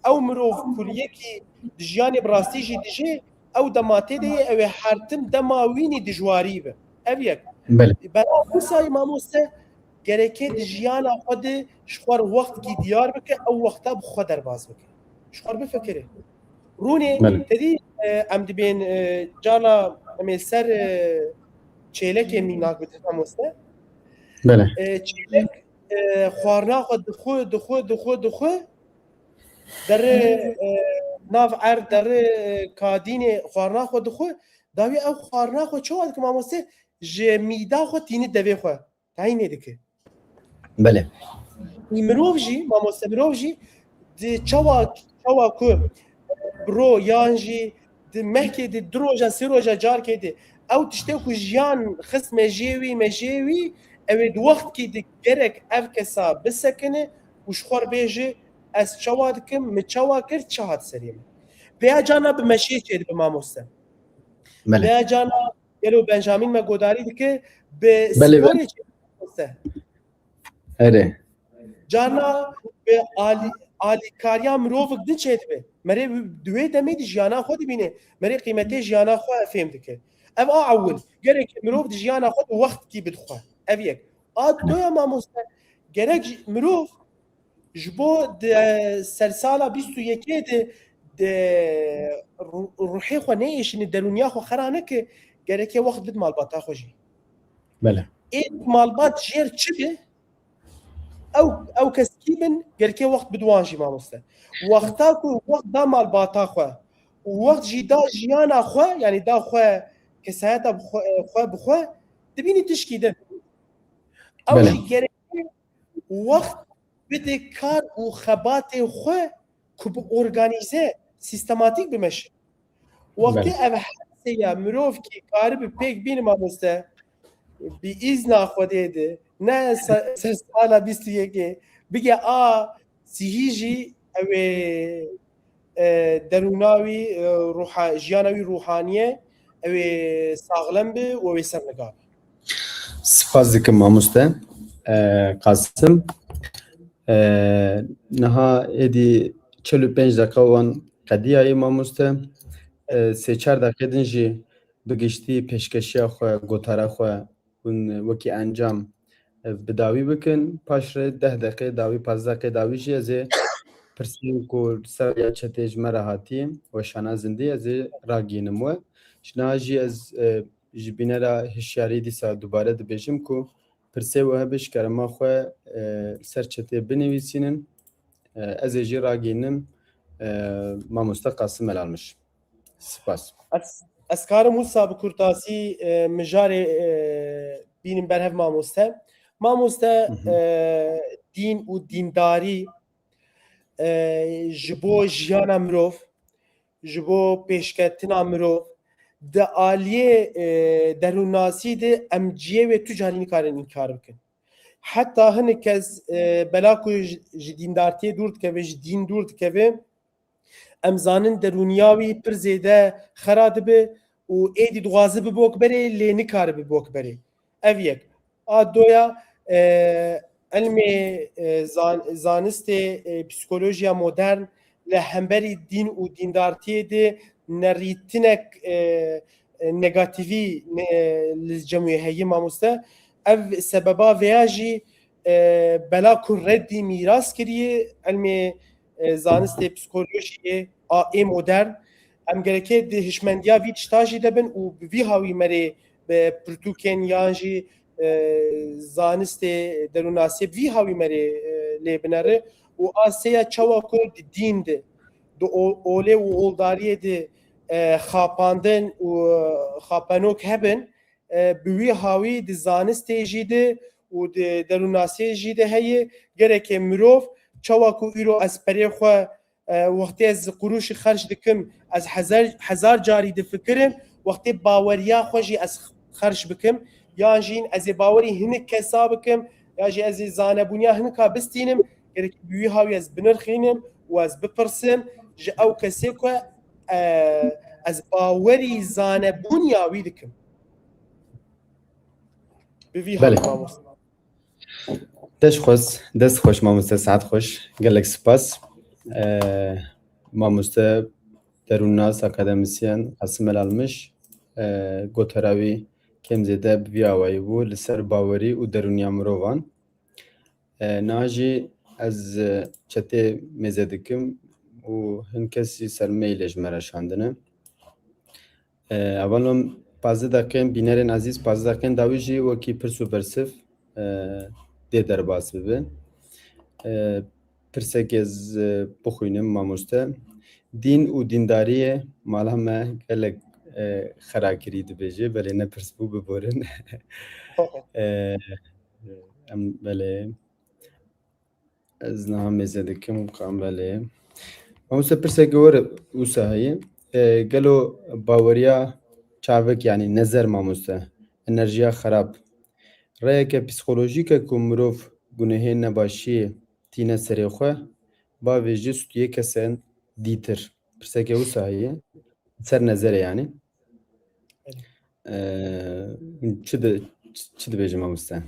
ew mirov kuliyekî di jiyanê bi rastî jî dijî ew dema tê de yê ew ê hertim dema wînî dijwarî be ev yek bera wisa mamoste gereke di jiyana xwe de ji xwar wextkî diyar bike ew wexta bi xwe derbas bike ji xwar bifikire rûnê tedî em dibên cana em ê ser çêlekê mînak bidin mamoste çêlek xwarina xwe dixwe derê nav er derê kadînê xwarina xwe dixwe dawî ew xwarina xwe çawa dike mamoste ji mîda xwe tînî devê xwe tayînê dike mirov jî mamoste mirov jî di çawa ku ro yan jî di mehkê de du roja sê roja carkê de ew tiştê ku jiyan xist me jê wî ew ê di wextkî de gerek ev kesa bisekine û ji xwar bêje ez çawa dikim min çawa kir çi hat serê min vêya cana bi meşê çê dibe mamoste vêya cana gelo Benjamin me godarî dike bi sporê çê mamoste cana bi alîkariya mirovek din çê dibe merê di wê demê de jiyana xwe dibîne merê qîmetê jiyana xwe fêm dike ev a ewil gerek mirov di jiyana xwe di wextkî bidixwe ev yek a doya mamoste gerek mirov ji bo di sersala 21 de ruhê xwe neêşîne derûniya xwe xera neke gereke wext bid malbata xwe jî ê malbat jêr çi be ew keskî bin gereke wext bidwan jî mamoste wexta ku wext da malbata xwe û wext jî da jiyana xwe yanî da xwe kesayeta xwe bixwe dibînî tişkî din ew jî gereke wext bide kar û xebatê xwe ku bi organîze sîstematîk bimeşe wektî ev her ya mirov kî karî bi pêk bînin mamoste bi îzna xwedê de ne sersala 21 bige a sihî jî ew ê derûna wî jiyana wî ruhaniye ew ê saxlem bi û ew ê sernigar Spas dikim mamoste Qasım. Niha êdî 45 dakika wan qediyayê mamoste. Sê çar deqê din jî bigiştî pêşkeşiya xwe, gotara xwe hûn wekî encam bi dawî bikin. Paş re 10 deqê dawî 15 deqê dawî jî ez ê pirsîm ku ser ya çetê ji me re hatiye weşana zindî ez ê ragihînim we. Ji niha jî ez ji bînera hişyarî dîsa dubare dibêjim ku pirsê we hebe ji kerema xwe ser çetê binivîsînin. Ez ê jî ragihînim mamoste Qasım Elalmış. Spas. Ez karim wisa bi kurtasî mijarê bînim berhev mamoste. Mamoste dîn û dîndarî ji bo jiyana mirov, ji bo pêşketina mirov di aliyê derûnasî de em ciyê wê tu carî nikarin înkar bikin. Heta hinek kes bela ku ji dîndartiyê dûr dikeve, ji dîn dûr dikeve, em zanin derûniya wî pir zêde xera dibe û êdî dixwaze bi bok berê lê nikare bi bok berê. Ev yek. A doya elmê zanistê psikolojiya modern li hemberî dîn û dîndartiyê de nerîtinek negatîvî li cemûyê heye mamoste. Ev sebeba veya jî bela ku reddî mîras kiriye elmê zanistê psikolojiyê a ê modern em gereke di hişmendiya vî tişta jî dibin û bi vî hawî merê bi pirtûkên yan jî zanistê derûnasî vî hawî merê lê binere û a sêya çawa ku di dîn de di olê û oldariyê de xapandin û xapanok hebin bi wî hawî di zanistê jî de û di derûnasiyê jî de heye gereke mirov çawa ku îro ez perê xwe wextê ez qurûşî xerc dikim ez hezar carî difikirim wextê baweriya xwe jî ez xerc bikim yan jî ez ê bawerî hinek kesa bikim ya jî ez ê zanebûniya hineka bistînim gerek bi wî hawî ez binirxînim û ez bipirsim ji ew kesê ku ez bawerî zanebûniya wî dikim. Bi vî hawî mamoste. Dest xweş mamoste saet xweş. Gelek spas. Mamoste derûnnas akademisyen Qasım Elalmış gotara wî kêm zêde bi vî awayî bû li ser bawerî û derûniya mirovan. Niha jî ez çetê mêze dikim û hin kesî ser mailê ji me re şandine. Evalon 15 deqeyên bînerên ezîz 15 deqeyên dawî jî wekî pirs û bersif dê derbas bibe. Pirsek ez bixwînim mamoste. Dîn û dîndariyê mala me gelek xerakirî dibêje belê ne pirs bû biborin. Em belê ez niha mêze dikim qam belê. Mamoste pirseke were wisa heye gelo baweriya çavek yanî nezer mamoste enerjiya xerab reyeke psikolojîk e ku mirov gunehê nebaşiyê tîne serê xwe bavê jî stûyê kesên dîtir. Pirseke wisa heye ser nezerê yanî. Çi dibêje mamoste?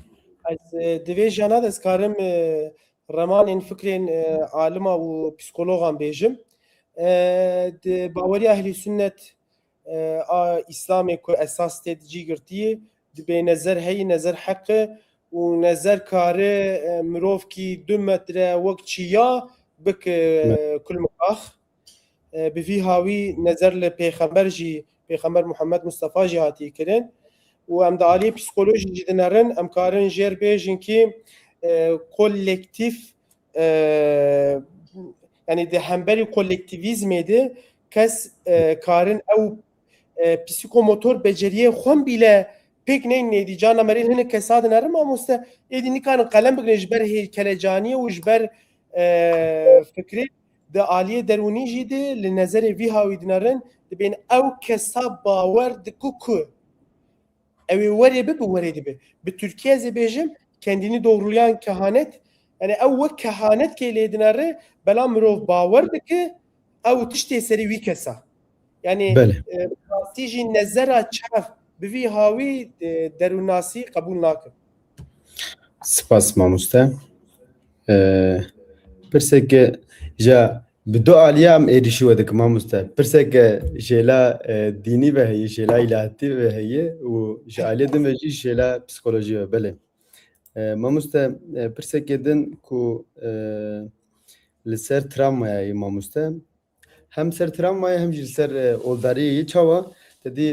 Ez divê jana de ez karim remanên fikrên alima û psikologan bêjim. Di baweriya ehlî sünnet a İslamê ku esas tê cî girtiye dibe nezer heye nezer heqe û nezer kare mirovkî 2 metre wek çiya bike kulmixax. Bi vî hawî nezer li pêxember jî pêxember Muhammed Mustafa jî hatiye kirin û em di aliyê psikolojî jî dinerin em karin jêr bêjin ki kolektif yani di hemberî kolektivîzmê de kes karin ew psikomotor beceriyê xwe bîle pêk neyên êdî cana me rê hinek kesa dinerin mamoste êdî nikarin qelem bigirin ji ber hêkelecaniyê û ji ber fikrê di aliyê derûnî jî de li nezerê vî hawî dinerin dibên ew kesa bawer diku ku ew ê werê bi werê dibe. Bi Tirkiye ez ê bêjim kendini doğrulayan kehanet yani ew wek kehanet kê lê dinere bela mirov bawer dike ew tiştê serî wî kesa. Yani rastî jî nezera çav بوی هاوی دروناسی قبول ناکن. سپاس مامۆستا. پرسێکە جا بدۆ عالیام ئێریشیوە دەکەم مامۆستا. پرسێکە ژێلا دینی بە هەیە، ژێلا ئیلاهاتی بە هەیە و ژە عالیە دمەژی ژێلا پسیکۆلۆژیە بەلێ. مامۆستا پرسێکێ دن کو لەسەر تراومایە مامۆستا. هەم سەر تراومایە هەم ژی لەسەر ئۆڵداریە چاوە دەدی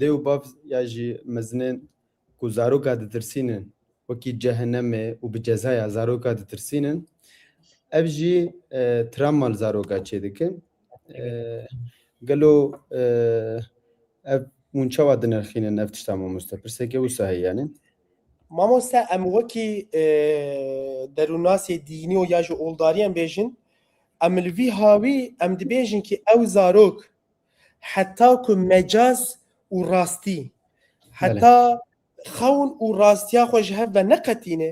دێ و باv ya jî mezinên ku zaroka ditirsînin wekî cehennemê û bi cezaya zaroka ditirsînin ev jî travma li zaroka çê dikin. Gelo ev hûn çawa dinirxînin ev tişta mamoste? Pirseke wisa heye yani? Mamoste em wekî derûnasê dînî û ya ji oldariyan bêjin, em li vî hawî em dibêjin ki ew zarok heta ku mecaz û rastî heta xewn û rastiya xwe ji hev ve neqetîne,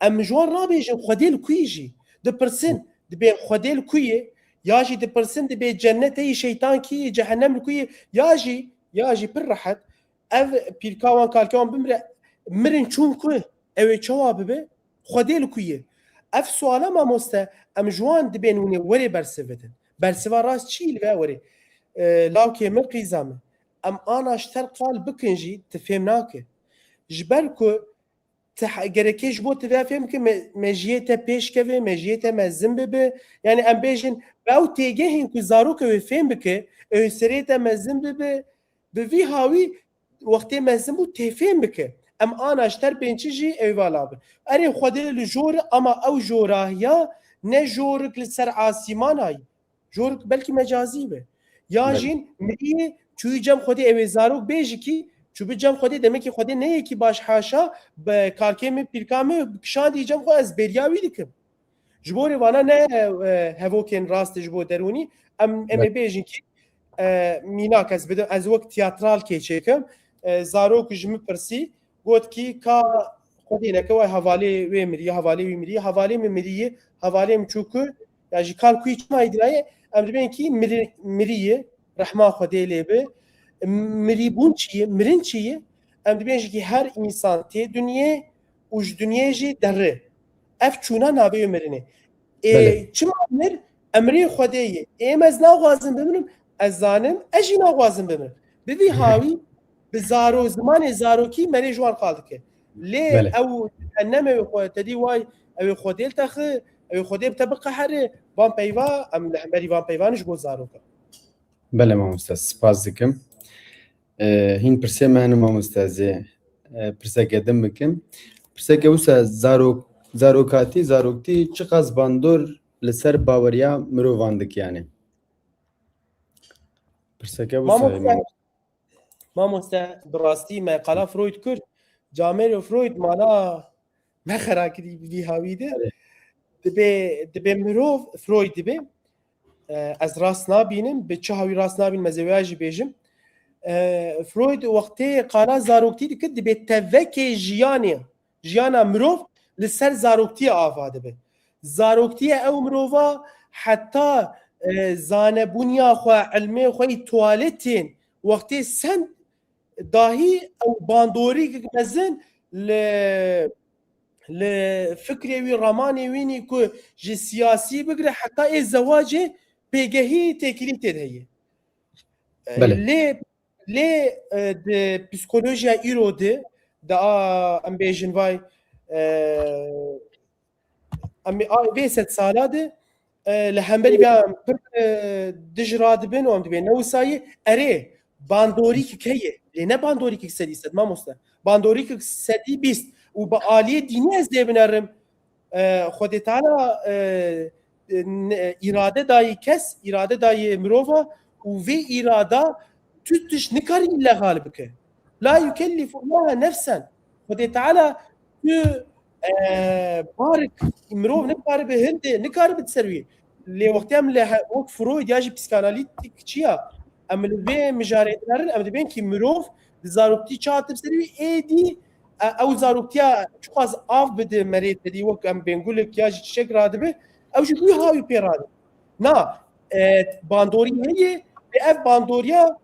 em ji wan rabêjin Xwedê li ku yî jî dipirsin dibê Xwedê li ku yê, ya jî dipirsin dibê cennetê yî şeytan kî yê cehennem li ku yê, ya jî pir rehet ev pîrka wan kalkê wan bimire mirin çûn ku ew ê çawa bibe Xwedê li ku yê. Ev suala mamoste em ji wan dibên hûnê werê bersivîtin. Bersiva rast çi li ve werê? Lawkê min qîza min. Em ana ji ter qal bikin jî tu fêm nake. Ji ber ku gerekê ji bo tu ve fêm bikin me jiyê te pêşkeve, me jiyê te mezin bibe. Yani em bêjin ew têgehên ku zarok ew ê fêm bike, ew ê serê te mezin bibe, bi vî hawî wextê mezin bû tê fêm bike. Em ana ji ter bên çi jî ew vala be. Erê Xwedê li jor e ama ew jorahiya ne jorik li ser asîmanayî. Jorik belkî mecazî be. Ya jîn miriyê çûyî cem Xwedê ew ê zarok bêjî ki çû bi cem Xwedê demek ki Xwedê neyekî baş haşa bi karkê min pîrka min kişandî cem xwe ez bêriya wî dikim. Ji bo rêvana ne hevokên rast ji bo derûnî em ê bêjin ki mînak ez bidim ez wek tiyatral kêçêkim zarok ji min pirsî got ki ka Xwedê neke way hevalê wê miriye hevalê wî miriye hevalê min miriye hevalê min çûku ya ji kal ku yî çima îdiraye em dibên ki miriye rehma Xwedê lê be mirîbûn çi ye mirin çi ye em dibêjin ki her însan tê dunyê û ji dunyê jî derre ev çûna nabe wê mirinê çima mir emrê Xwedê ye êm ez naxwazim bimirim ez zanim ez jî naxwazim bimirim bi vî hawî bi zaro zimanê zarokî merê ji wan qal dike lê ew cehennemê wê te dî way ew ê Xwedê li te xi ew ê Xwedê bi te biqeherê van peyva em li hemberî van peyvanî ji bo zarok e. Bele mamoste spas dikim. Hîn pirsê me hene mamostezê pirseke din bikim. Pirseke wisa zarokatî zaroktî çi qas bandor li ser baweriya mirovan dik yani. Pirseke wisa Mamoste bi rastî me qala Freud kir Camerê Freud mala me xera kirî vî hawî de dibe mirov Freud dibe ez rast nabînim bi çi hawî rast nabînim ez ê jî bêjim Freud wextê qala zaroktî dikir dibe tevekê jiyana mirov li ser zaroktiya ava dibe zaroktiya ew mirova heta zanebûniya xwe ilmê xwe tualetên wextê sen dahî ew bandorî mezin li fikrê wî ramanê wînî ku ji siyasî bigire heta ê zewacê pêgehî têkilî tê de heye lê di psikolojiya îro de em bêjin vay em vê sed sala de li hemberî pir dijra dibin û em dibên ne wisayê erê bandorîkek heye lê ne bandorîkek sedî sed mamoste bandorîkek sedî bîst û bi aliyê dînî ez dê binerim Xwedê Teala îrade dayê kes îrade dayê mirova û vê îrada tu tiş nikarî illegal bike la yukellifullah nefsen Xwedê Teala tu barik mirov nikaribe hindê nikaribe ser wî lê wextê em li wek Freud ya jî psikanalîtik çiya em li vê mijarê dinerin em dibên ki mirov di zaroktî çi hatib ser wî êdî ew zaroktiya çi qas av bide merê te dî wek em bêngulek ya jî çiçek radibe ew jî wî hawî pê radibe na bandorî heye ev bandoriya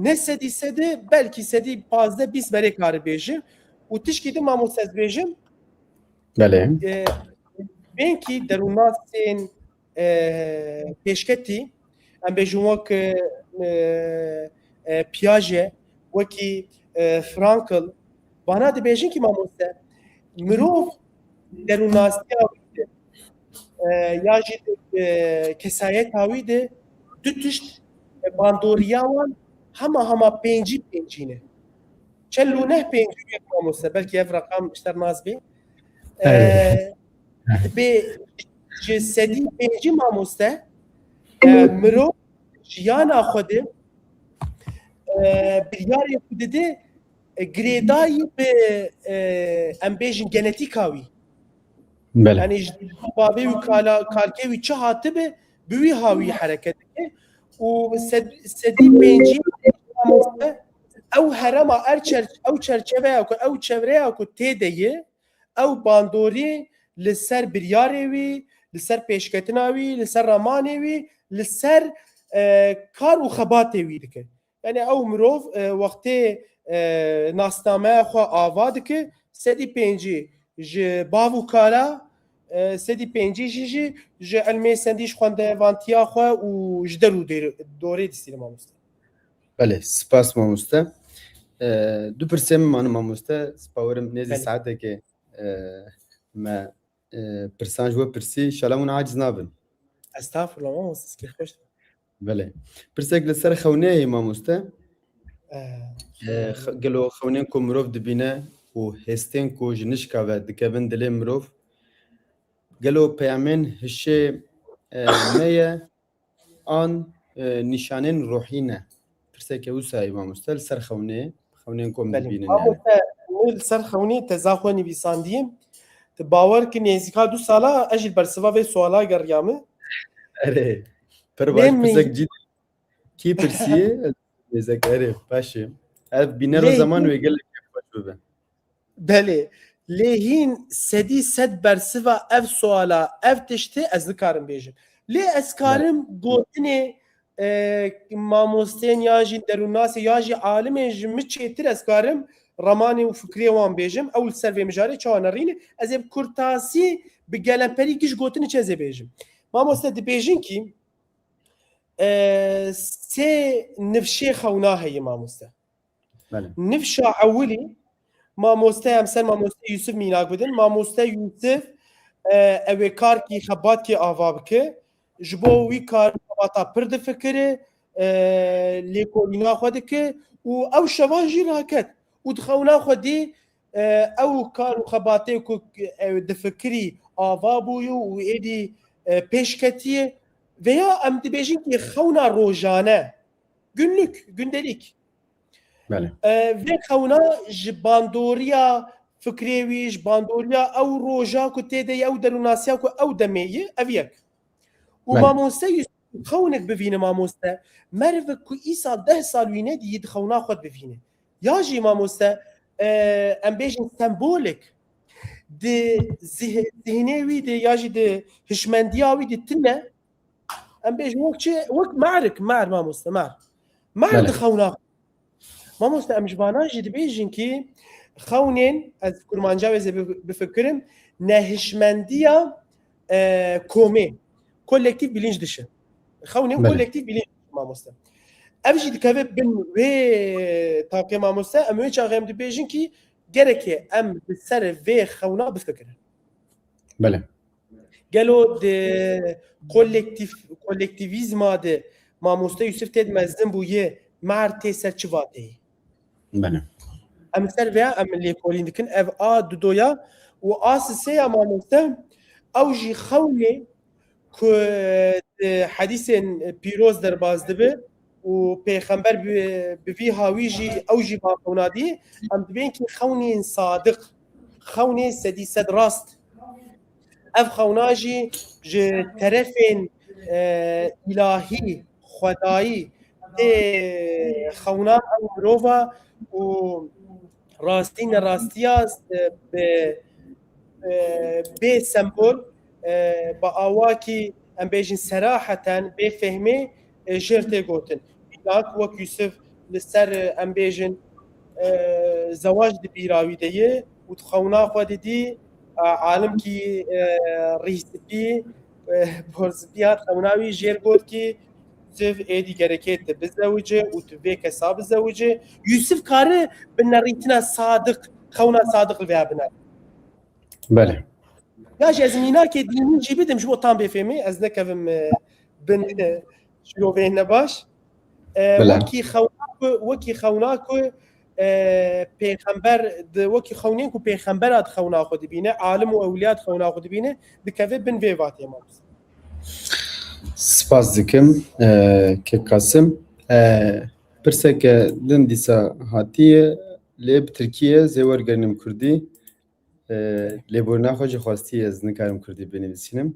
ne sedî sedê belkî sedî 15-20 berê karê bêjim û tişkî din mamoste ez bêjim بله bênkî derûnasên pêşketî em bêjin wek Piaget wekî Frankl bana dibêjin kî mamoste mirov derûnasiya wî de ya jî kesayeta wî de du tişt bandoriya wan hema pêncî pêncî ne çel û neh pêncî yek mamoste belkî ev rakam ji te nas bê dibê ji sedî pêncî mamoste mirov jiyana xwe de biryarê ku dide girêdayî bi em bêjin genetîka wî بله yani ji bavê wî kalkê wî çi hatibe bi wî hawî hereket dike û sedî pêncî mamoste ew herema ew çerçeveya ku ew çevreya ku tê de ye ew bandorî li ser biryarê wî li ser pêşketina wî li ser ramanê wî li ser kar û xebatê wî dike yani ew mirov wextê nasnameya xwe ava dike sedî pêncî ji bav û kala sedî pêncî jî ji elmê sendî ji xwendevantiya xwe û ji der û dorê distîne mamoste بله سپاس مامۆستا دو پرسێم مانە مامۆستا سپاوەرم نێزی بله. ساعتێکێ me pirsan ji we pirsî şala hûn aciz nabin Estağfurullah mamoste skê xweş bele pirsek li ser xewneyê mamoste gelo xewnên ku mirov dibîne û hêstên ku ji nişka ve dikevin dilê mirov gelo peyamên hişê me ye an nîşanên ruhî ne pirsekê wisa ye mamoste li ser xewneyên ku em dibînin yani li ser xewnî teza xwe nivîsandiyim tu bawer kî nêzîka 2 sala ez jî bersiva vê suala geriyame erê pir baş Lê pirsek cî kî pirsiye nêzek erê başê ev bînero Lê zaman wê gelek baş bibe belê lê hîn sedî sed bersiva ev suala ev tiştê ez nikarim bêjim lê ez karim gotinê mamosteyên ya jî derûnasê ya jî alimên ji min çêtir ez karim ramanê û fikriyê wan bêjim ew li ser vê mijarê çawa nerîne ez ê kurtasî bi gelemperî giş gotinê çi ez ê bêjim mamoste dibêjin kî sê nifşê xewna heye mamoste bele nifşa ewilî mamoste em ser mamoste Yusuf mînak bidin mamoste Yusuf ew ê karkî xebatkê ava bike ji bo wî kar xebata pir difikire lêkolîna xwe dike û ew şevan jî raket û di xewna xwe dî ew kar û xebatê ku difikirî ava bûye û êdî pêşketiye veya em dibêjin ki xewna rojane gündelik bele vê xewna ji bandoriya fikrê wî ji bandoriya ew roja ku tê de ye ew derûnasiya ku ew demê ye ev yek û Bele. mamoste xewnek bivîne mamoste merivek ku îsal 10 sal wîne dî di xewna xwe bivîne ya jî mamoste em bêjin sembolek di zihnê wî de ya jî di hişmendiya wî de tune em bêjin wek çi wek mer mamoste mer Bele. di xewna mamoste em ji banan jî dibêjin kî xewnên ez kurmanca wê bifikirim nehişmendiya komê kolektif bilinç dışı xewnên Bele. kolektif bilinç mamoste ev jî dikeve bin wê taqê mamoste em wê çaxê em dibêjin kî gereke em bi ser vê xewna bifikirin bele gelo de kolektivîzma de mamoste Yusuf tê mezin bûye mer tê ser çi vateyê bele em ser veya em lêkolîn dikin ev a dudoya û a sêya mamoste ew jî xewnê ku hedîsên pîroz derbas dibe û pêxember bi vî hawî jî ew jî baqewna dî em dibên ki xewnên sadiq xewnê sedî sed rast ev xewna jî ji terefên îlahî xwedayî tê xewna ew mirova û rastî nerastiya bê sembol bi awakî em bêjin seraheten bê fehmê jêr tê gotin لاک وەک یوسف لەسەر ئەم بێژن زەواج دبیراویدەیە و خەونا خوا ددی عالمکی ڕیسپی پۆرسپیات خەوناوی ژێر گوتکی يوسف ايدي جركيت بزوجه وتبيك صاب زوجه يوسف كاره بنريتنا صادق خونا صادق الفيابنا بله يا جازمينا كدينين جيبدم شو طام بفهمي ازنا كفم بن شو بيننا باش وكي خوناكو پیغمبر وكي خونينكو پیغمبرات خونا خود بينه عالم واوليات خونا خود بينه بكفي بن فيفات يا مامس سپاس دکم که قاسم پرسک دن دیسا هاتیه لیب ترکیه زیور گرنم کردی لیبورنا خوش خواستی از نکارم کردی بنویسینم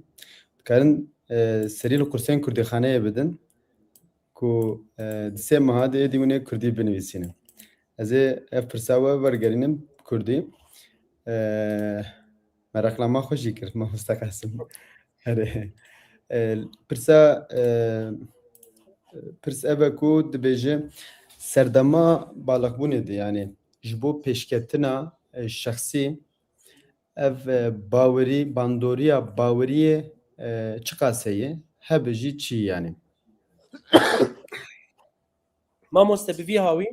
کارن سریل قرسین کردی خانه بدن کو دسه مهاده دیونه کردی بنویسینم از اف پرساوه ورگرینم کردی مراقلما خوشی کرد ما مستقاسم پرس اوه کو دبیجه سردما بالغبونه دی یعنی جبو پیشکتنا شخصی اف باوری باندوریا باوری چه قاسیه هبجی چی یعنی ما مستبیوی هاوی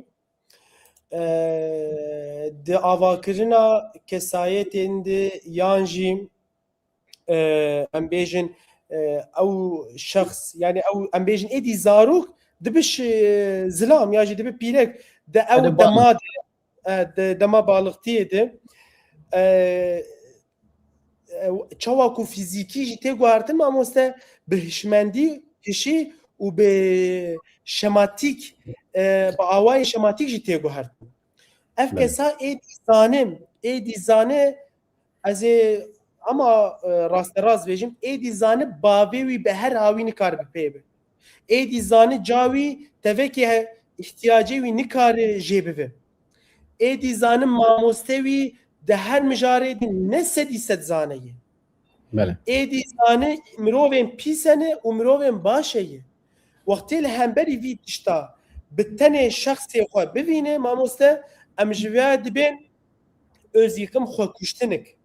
د آواکرنا کسایتین دی یانجیم ام بیجن او شخص يعني او ام بيجن ايدي زاروك دبش زلام ياجي دب بيلك دا او دماد دما بالغتي ده چاواكو فيزيكي جي تگوارتن ما مسته بهشمندي هشي و به شماتيك باواي شماتيك جي تگوارتن اف كسا ايدي زانه از ama rast vejim êdî zane bavê wî bi her havî nikare bipêbe êdî zane cawî tevekê ihtiyacê wî nikare jê bibe êdî zane mamoste wî di her mijarê ne sedî sed zaneyê êdî zane mirovên pîsene û mirovên başe ye wextê li hemberî vî tişta bi tenê şexsê xwe bivîne mamoste em ji vê dibên öz yêkim xwe kuştinik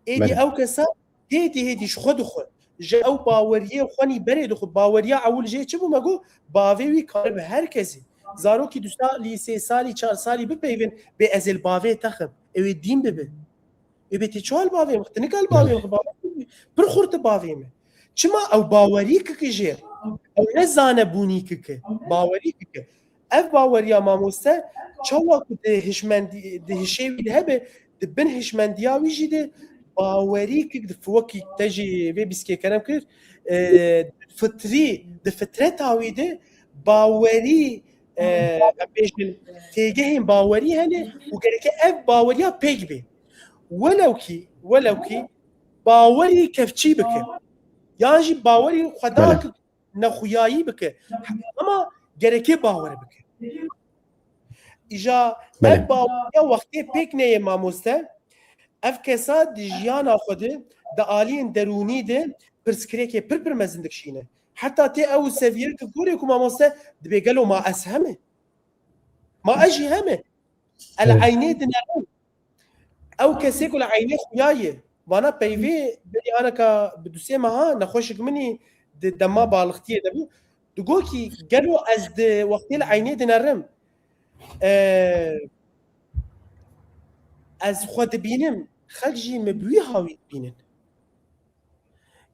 ايدي او كسا هيدي شخد خو جا او باوريه خوني بريد خو باوريه اول جي چبو مگو باوي كار به هر كسي زارو كي دوستا ليسي سالي 4 سالي بپيون به ازل باوي تخم اي دين بيبي اي بتي چوال باوي مختنقال باوي بر خورت باوي مه چما او باوري كي جير او نزانه بوني كي باوري كي اف باوريا ماموسه چوا كو ده هشمندي ده هشيوي ده به دبن هشمندياوي جيده باوري كيك فوكي تجي بيبسكي كلام كير فطري دفتره تاويده باوري بيجن تيجين باوري هني وكرك اف باوريا بيجبي ولو كي باوري كفشي بك يعني باوري خداك نخوياي بك اما كرك باوري بك اجا اف باوريا وقتي بيكني ماموسته اف کسا دیجیانا خوده دا آلین درونی ده پرسکره که پر مزندک شینه حتی تی او سویر که گوری که ماموسته دبی گلو ما اسهمه ما اجی همه العینه دنرون او کسی که العینه خویایه وانا پیوی بلی آنا که بدوسیه ماها نخوشک منی دما بالغتیه دبو دگو که گلو از وقتی العینه دنرم از خود بینم خلجی مبوی هاوی بینن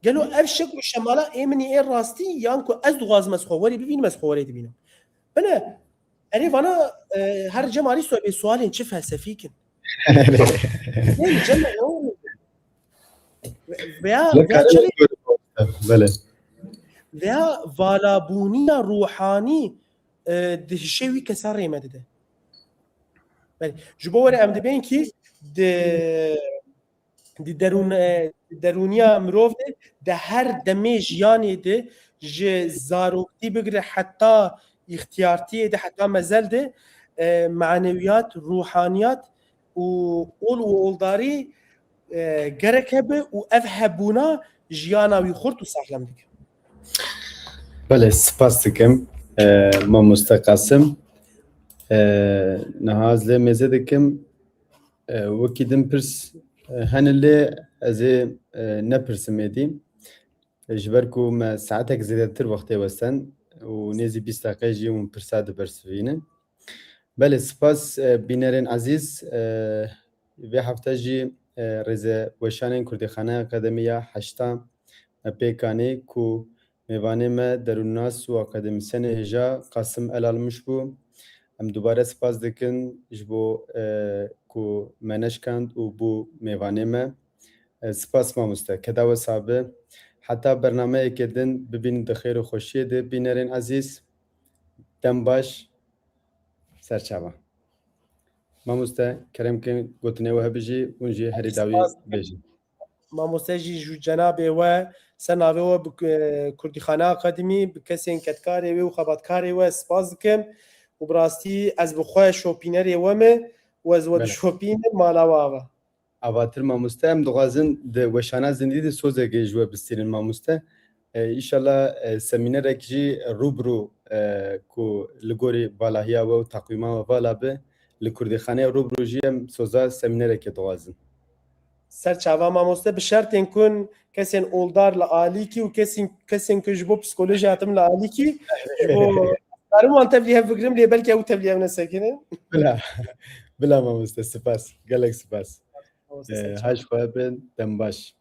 قالوا افشك والشماله امني ايه راستي يانكو از دوغاز مسخوري ببين مسخوري بينم انا عرف انا هر جمالي سؤالين شوف فلسفيكن يعني جمع بیا والابونیا روحانی دهشوی کسر ریمده ده بله جبور ام دبین کی درونیا مروف ده هر دمیج یانی ده ج زاروکتی بگره حتی اختیارتی ده حتی مزل ده معنویات روحانیات و اول و اولداری گرکه به و افهبونا جیانا وی خورد و ساخلم دیگه. بله سپاس دکم mamoste Qasım nehaz lê mêze dikim wekî din pirs hene lê ez ê nepirsim êdî ji ber ku me saetek zêdetir wextê westin û nêzî 20 deqe jî hûn pirsa dibersivînin. Belê spas bînerên ezîz vê hefte jî rêze weşanên Kurdîxaneya Akademiya heşta me pêk anî ku mêvanê me derûnnas û akademîsyenê hêja Qasım el almış bû. Em dubare spas dikin ji bo ku me neşkand û bû mêvanê me. Spas mamoste keda we sabe heta bernameyekê din bibînin di xêr û xweşiyê de bînerên ezîz dem baş serçava. Mamoste keremkin gotinê we hebijî hûn jî herî dawî bêjin. Mamoste jî ji cenabê we ser navê we bi Kurdîxaneya Akademî bi kesên ketkarê wê û xebatkarê we spas dikim û bi rastî ez bi xwe şopînerê we me û ez we dişopînim mala we ava. Avatir mamoste em dixwazin di weşana zindî de sozekê ji we bistînin mamoste. İnşallah semînerek jî rûbirû ku li gorî valahiya we û taqwîma we vala be li Kurdîxaneya rûbirû jî em soza semînerekê dixwazin. Serçava mamoste bi şertên ku kesên oldar li alîkî û kesên ku ji bo psikolojî hatim li alîkî ji bo karim wan tevlî hev bigirim lê belkî ew tevlî hev nesekinin. Bila mamoste spas gelek spas. Haş xwe bin dem baş.